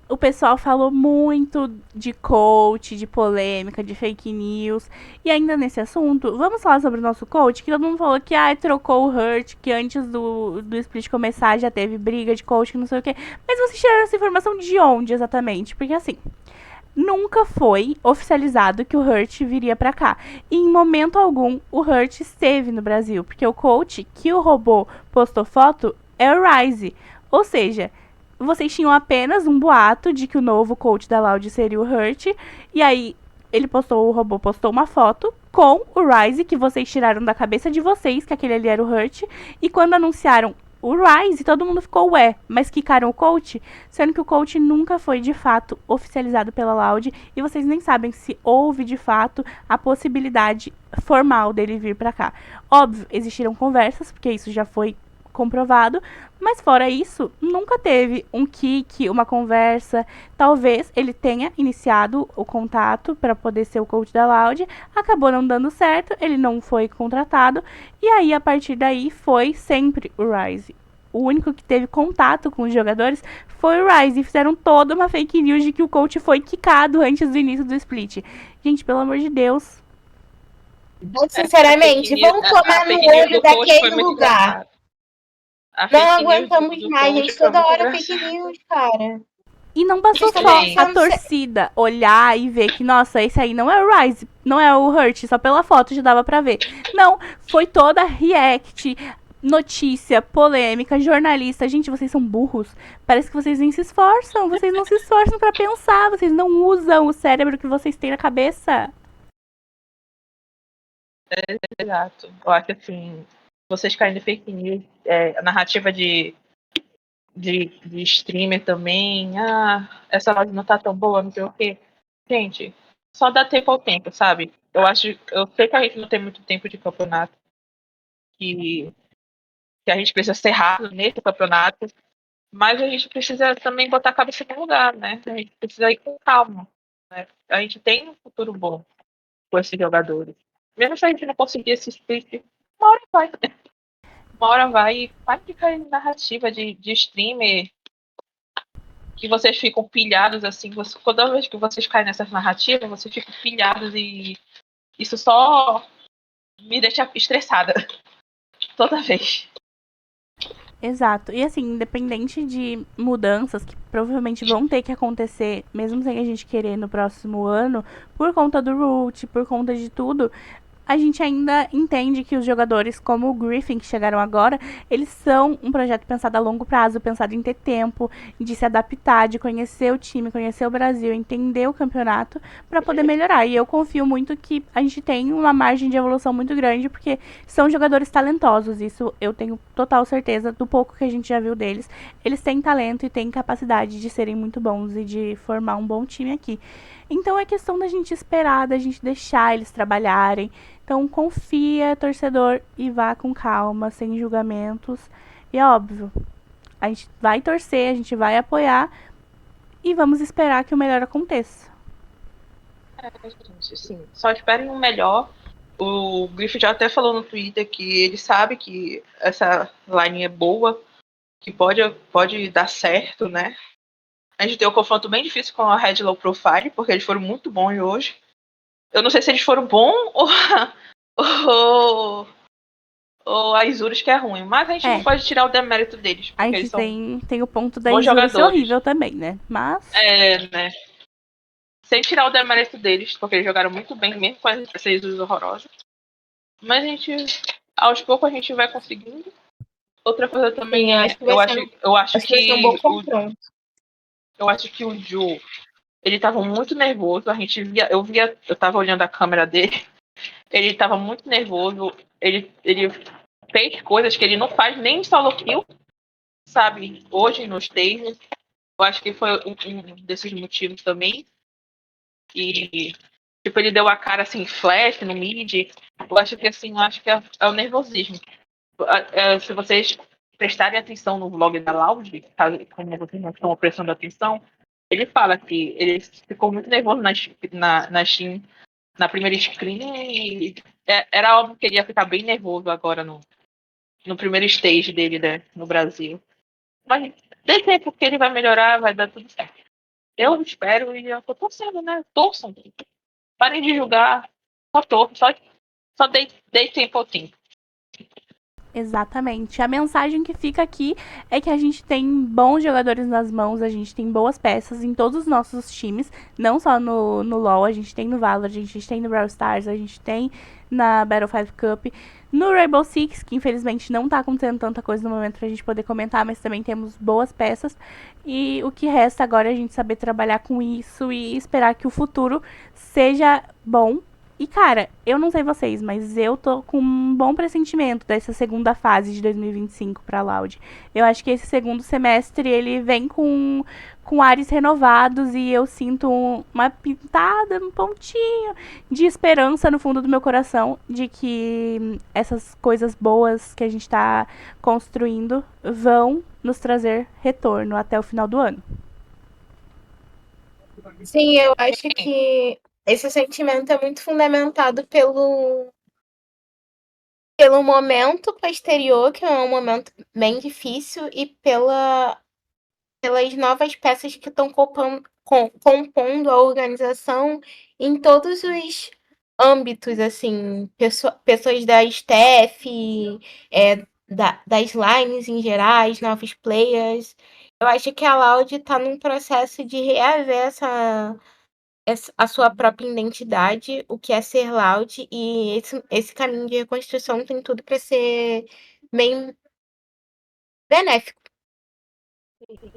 Speaker 2: O pessoal falou muito de coach, de polêmica, de fake news. E ainda nesse assunto, vamos falar sobre o nosso coach, que todo mundo falou que trocou o Hurt, que antes do split começar já teve briga de coach, que não sei o quê. Mas vocês tiraram essa informação de onde exatamente? Porque assim, nunca foi oficializado que o Hurt viria pra cá. E em momento algum o Hurt esteve no Brasil, porque o coach que o robô postou foto é o Ryze. Ou seja, vocês tinham apenas um boato de que o novo coach da Loud seria o Hurt. E aí o robô postou uma foto com o Ryze, que vocês tiraram da cabeça de vocês que aquele ali era o Hurt. E quando anunciaram o Ryze, todo mundo ficou, mas quicaram o coach? Sendo que o coach nunca foi de fato oficializado pela Loud. E vocês nem sabem se houve de fato a possibilidade formal dele vir pra cá. Óbvio, existiram conversas, porque isso já foi comprovado, mas fora isso, nunca teve um kick, uma conversa. Talvez ele tenha iniciado o contato para poder ser o coach da Loud, acabou não dando certo, ele não foi contratado, e aí a partir daí foi sempre o Ryze. O único que teve contato com os jogadores foi o Ryze, e fizeram toda uma fake news de que o coach foi quicado antes do início do split. Gente, pelo amor de Deus.
Speaker 4: Sinceramente, vamos tomar no olho daquele lugar. Não aguentamos mais, gente. Toda hora fake news, cara.
Speaker 2: E não bastou só a torcida olhar e ver que, nossa, esse aí não é o Ryze, não é o Hurt, só pela foto já dava pra ver. Não, foi toda react, notícia, polêmica, jornalista. Gente, vocês são burros. Parece que vocês nem se esforçam. Vocês não se esforçam pra pensar. Vocês não usam o cérebro que vocês têm na cabeça.
Speaker 3: Exato. Eu acho que assim, vocês caem de fake news, a narrativa de streamer também, essa live não tá tão boa, não sei o quê. Gente, só dá tempo ao tempo, sabe? Eu sei que a gente não tem muito tempo de campeonato, que a gente precisa ser rápido nesse campeonato, mas a gente precisa também botar a cabeça no lugar, né? A gente precisa ir com calma, né? A gente tem um futuro bom com esses jogadores. Mesmo se a gente não conseguir esse split, uma hora vai, né? Uma hora vai e vai ficar em narrativa de streamer que vocês ficam pilhados assim. Toda vez que vocês caem nessas narrativas, vocês ficam pilhados e isso só me deixa estressada. Toda vez.
Speaker 2: Exato. E assim, independente de mudanças que provavelmente vão ter que acontecer, mesmo sem a gente querer no próximo ano, por conta do Root, por conta de tudo, a gente ainda entende que os jogadores, como o Griffin, que chegaram agora, eles são um projeto pensado a longo prazo, pensado em ter tempo, de se adaptar, de conhecer o time, conhecer o Brasil, entender o campeonato, para poder melhorar. E eu confio muito que a gente tem uma margem de evolução muito grande, porque são jogadores talentosos, isso eu tenho total certeza do pouco que a gente já viu deles. Eles têm talento e têm capacidade de serem muito bons e de formar um bom time aqui. Então é questão da gente esperar, da gente deixar eles trabalharem. Então confia, torcedor, e vá com calma, sem julgamentos. E é óbvio, a gente vai torcer, a gente vai apoiar e vamos esperar que o melhor aconteça.
Speaker 3: Gente, assim, só esperem o melhor. O Griffith já até falou no Twitter que ele sabe que essa line é boa, que pode dar certo, né? A gente tem um confronto bem difícil com a Red Low Profile, porque eles foram muito bons hoje. Eu não sei se eles foram bons ou a Isurus que é ruim, mas a gente não pode tirar o demérito deles, porque
Speaker 2: A
Speaker 3: eles
Speaker 2: gente
Speaker 3: são
Speaker 2: tem o ponto da
Speaker 3: bons
Speaker 2: Isurus ser
Speaker 3: jogadores.
Speaker 2: horrível também, né? Mas
Speaker 3: né? Sem tirar o demérito deles, porque eles jogaram muito bem, mesmo com essa Isurus horrorosa. Mas a gente, aos poucos, a gente vai conseguindo. Outra coisa também
Speaker 4: Sim,
Speaker 3: é, eu acho
Speaker 4: que vai ser um bom
Speaker 3: que
Speaker 4: confronto.
Speaker 3: o Joe, ele tava muito nervoso. Eu tava olhando a câmera dele. Ele tava muito nervoso. Ele fez coisas que ele não faz nem em solo kill, sabe? Hoje no stage. Eu acho que foi um desses motivos também. E tipo, ele deu a cara assim, flash no mid. Eu acho que assim, é o nervosismo. Se vocês prestarem atenção no vlog da Loud, como vocês não estão prestando atenção, ele fala que ele ficou muito nervoso na Steam, na primeira screen, e era óbvio que ele ia ficar bem nervoso agora no primeiro stage dele, né, no Brasil. Mas dê tempo que ele vai melhorar, vai dar tudo certo. Eu espero e eu tô torcendo, né? Torçam. Parem de julgar. Só dei tempo ao tempo.
Speaker 2: exatamente. A mensagem que fica aqui é que a gente tem bons jogadores nas mãos, a gente tem boas peças em todos os nossos times, não só no LoL, a gente tem no Valorant, a gente tem no Brawl Stars, a gente tem na Battle 5 Cup, no Rainbow Six, que infelizmente não tá acontecendo tanta coisa no momento pra gente poder comentar, mas também temos boas peças. E o que resta agora é a gente saber trabalhar com isso e esperar que o futuro seja bom. E, cara, eu não sei vocês, mas eu tô com um bom pressentimento dessa segunda fase de 2025 pra Loud. Eu acho que esse segundo semestre, ele vem com ares renovados e eu sinto uma pitada, um pontinho de esperança no fundo do meu coração de que essas coisas boas que a gente tá construindo vão nos trazer retorno até o final do ano.
Speaker 4: Sim, eu acho que esse sentimento é muito fundamentado pelo momento posterior, que é um momento bem difícil, e pelas novas peças que estão compondo a organização em todos os âmbitos, assim, pessoas da staff, das lines em gerais, novos players. Eu acho que a Loud está num processo de reaver a sua própria identidade, o que é ser Loud, e esse caminho de reconstrução tem tudo para ser bem benéfico.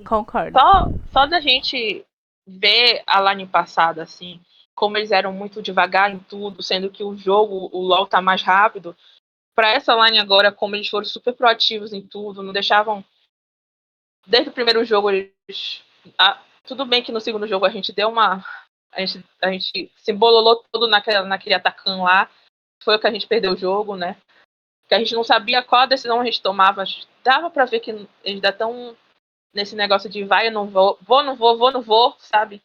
Speaker 2: Concordo.
Speaker 3: Só da gente ver a line passada, assim, como eles eram muito devagar em tudo, sendo que o LoL tá mais rápido, para essa line agora, como eles foram super proativos em tudo, não deixavam. Desde o primeiro jogo, tudo bem que no segundo jogo a gente deu uma. A gente se embololou todo naquele atacão lá. Foi o que a gente perdeu o jogo, né? Que a gente não sabia qual a decisão a gente tomava. Dava pra ver que eles ainda estão nesse negócio de vai, eu não vou, vou, não vou, sabe?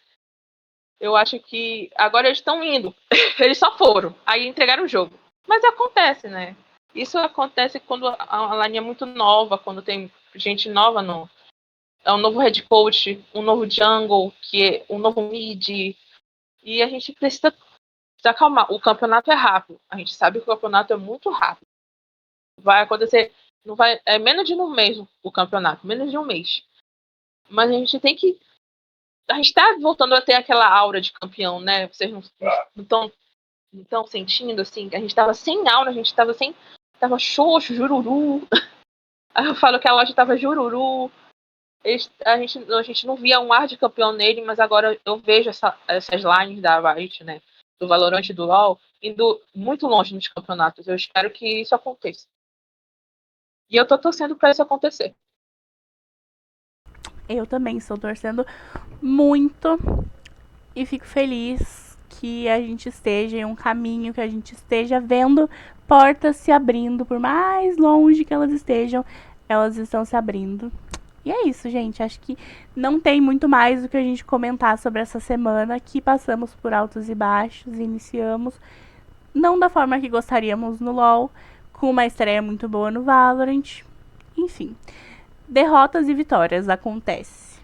Speaker 3: Eu acho que agora eles estão indo. Eles só foram. Aí entregaram o jogo. Mas acontece, né? Isso acontece quando a line é muito nova, quando tem gente nova no. É um novo head coach, um novo jungle, que é um novo mid. E a gente precisa se acalmar. O campeonato é rápido. A gente sabe que o campeonato é muito rápido. Vai acontecer. Não vai, é menos de um mês o campeonato, menos de um mês. Mas a gente tem que. A gente tá voltando a ter aquela aura de campeão, né? Vocês não estão estão sentindo, assim, que a gente tava sem aula, a gente tava sem. Tava xoxo, jururu. Aí eu falo que a loja tava jururu. A gente não via um ar de campeão nele, mas agora eu vejo essas lines da Riot, né? Do Valorant e do LoL, indo muito longe nos campeonatos. Eu espero que isso aconteça. E eu tô torcendo pra isso acontecer.
Speaker 2: Eu também estou torcendo muito e fico feliz que a gente esteja em um caminho, que a gente esteja vendo portas se abrindo, por mais longe que elas estejam, elas estão se abrindo. E é isso, gente. Acho que não tem muito mais do que a gente comentar sobre essa semana, que passamos por altos e baixos, iniciamos não da forma que gostaríamos no LoL, com uma estreia muito boa no Valorant. Enfim, derrotas e vitórias acontece.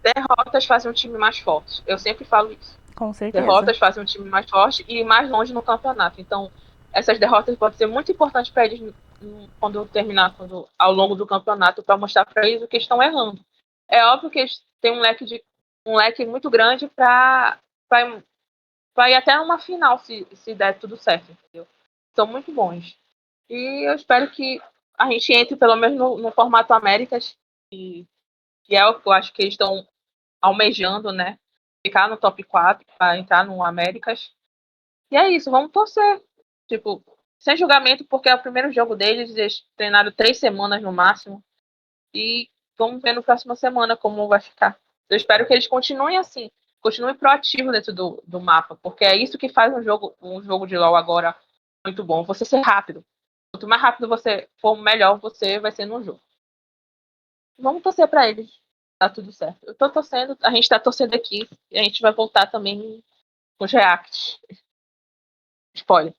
Speaker 3: Derrotas fazem um time mais forte. Eu sempre falo isso.
Speaker 2: Com certeza.
Speaker 3: Derrotas fazem um time mais forte e mais longe no campeonato. Então, essas derrotas podem ser muito importantes para eles ao longo do campeonato, para mostrar para eles o que estão errando. É óbvio que eles têm um leque muito grande para ir até uma final, se der tudo certo, entendeu? São muito bons. E eu espero que a gente entre pelo menos no formato Américas, que é o que eu acho que eles estão almejando, né? Ficar no top 4 para entrar no Américas. E é isso, vamos torcer. Tipo, sem julgamento, porque é o primeiro jogo deles, eles treinaram 3 semanas no máximo. E vamos ver no próxima semana como vai ficar. Eu espero que eles continuem assim, continuem proativos dentro do mapa, porque é isso que faz um jogo de LoL agora muito bom. Você ser rápido. Quanto mais rápido você for, melhor você vai ser no jogo. Vamos torcer para eles. Tá tudo certo. Eu tô torcendo, a gente tá torcendo aqui. E a gente vai voltar também com os reacts. Spoiler.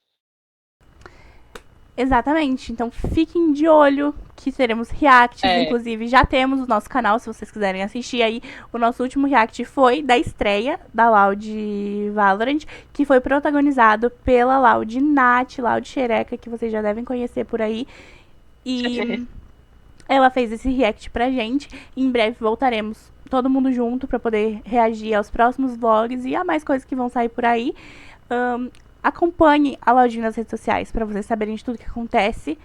Speaker 2: Exatamente. Então fiquem de olho que teremos reacts. Inclusive, já temos o nosso canal, se vocês quiserem assistir aí. O nosso último react foi da estreia da Loud Valorant, que foi protagonizado pela Loud Nath, Loud Xereca, que vocês já devem conhecer por aí. E ela fez esse react pra gente. Em breve voltaremos todo mundo junto pra poder reagir aos próximos vlogs e a mais coisas que vão sair por aí. Acompanhe a Loudinha nas redes sociais para vocês saberem de tudo que acontece.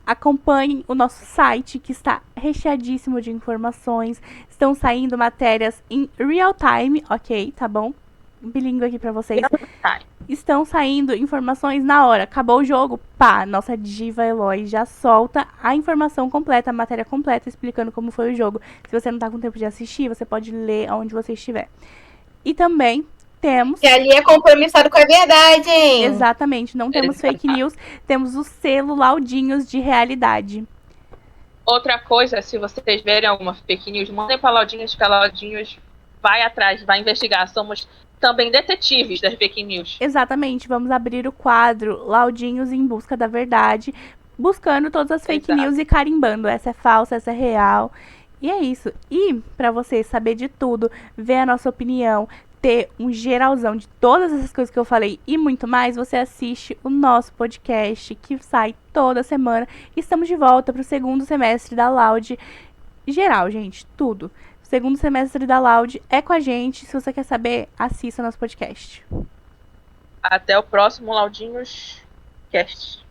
Speaker 2: Acompanhem o nosso site, que está recheadíssimo de informações. Estão saindo matérias em real time, ok? Tá bom? Bilíngue aqui para vocês. Estão saindo informações na hora. Acabou o jogo, pá, nossa diva Eloy já solta a informação completa, a matéria completa, explicando como foi o jogo. Se você não tá com tempo de assistir, você pode ler onde você estiver. E também temos...
Speaker 4: E ali é compromissado com a verdade, hein?
Speaker 2: Exatamente, não temos fake news, temos o selo Laudinhos de realidade.
Speaker 3: Outra coisa, se vocês verem alguma fake news, mandem para Laudinhos, que a Laudinhos vai atrás, vai investigar. Somos também detetives das fake news.
Speaker 2: Exatamente, vamos abrir o quadro Laudinhos em busca da verdade, buscando todas as fake news e carimbando. Essa é falsa, essa é real. E é isso. E para você saber de tudo, ver a nossa opinião, ter um geralzão de todas essas coisas que eu falei e muito mais, você assiste o nosso podcast, que sai toda semana. Estamos de volta para o segundo semestre da Loud geral, gente, tudo. O segundo semestre da Loud é com a gente. Se você quer saber, assista nosso podcast.
Speaker 3: Até o próximo Laudinhos Cast.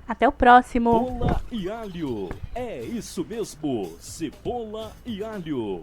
Speaker 2: Até o próximo.
Speaker 5: Cebola e alho. É isso mesmo, cebola e alho.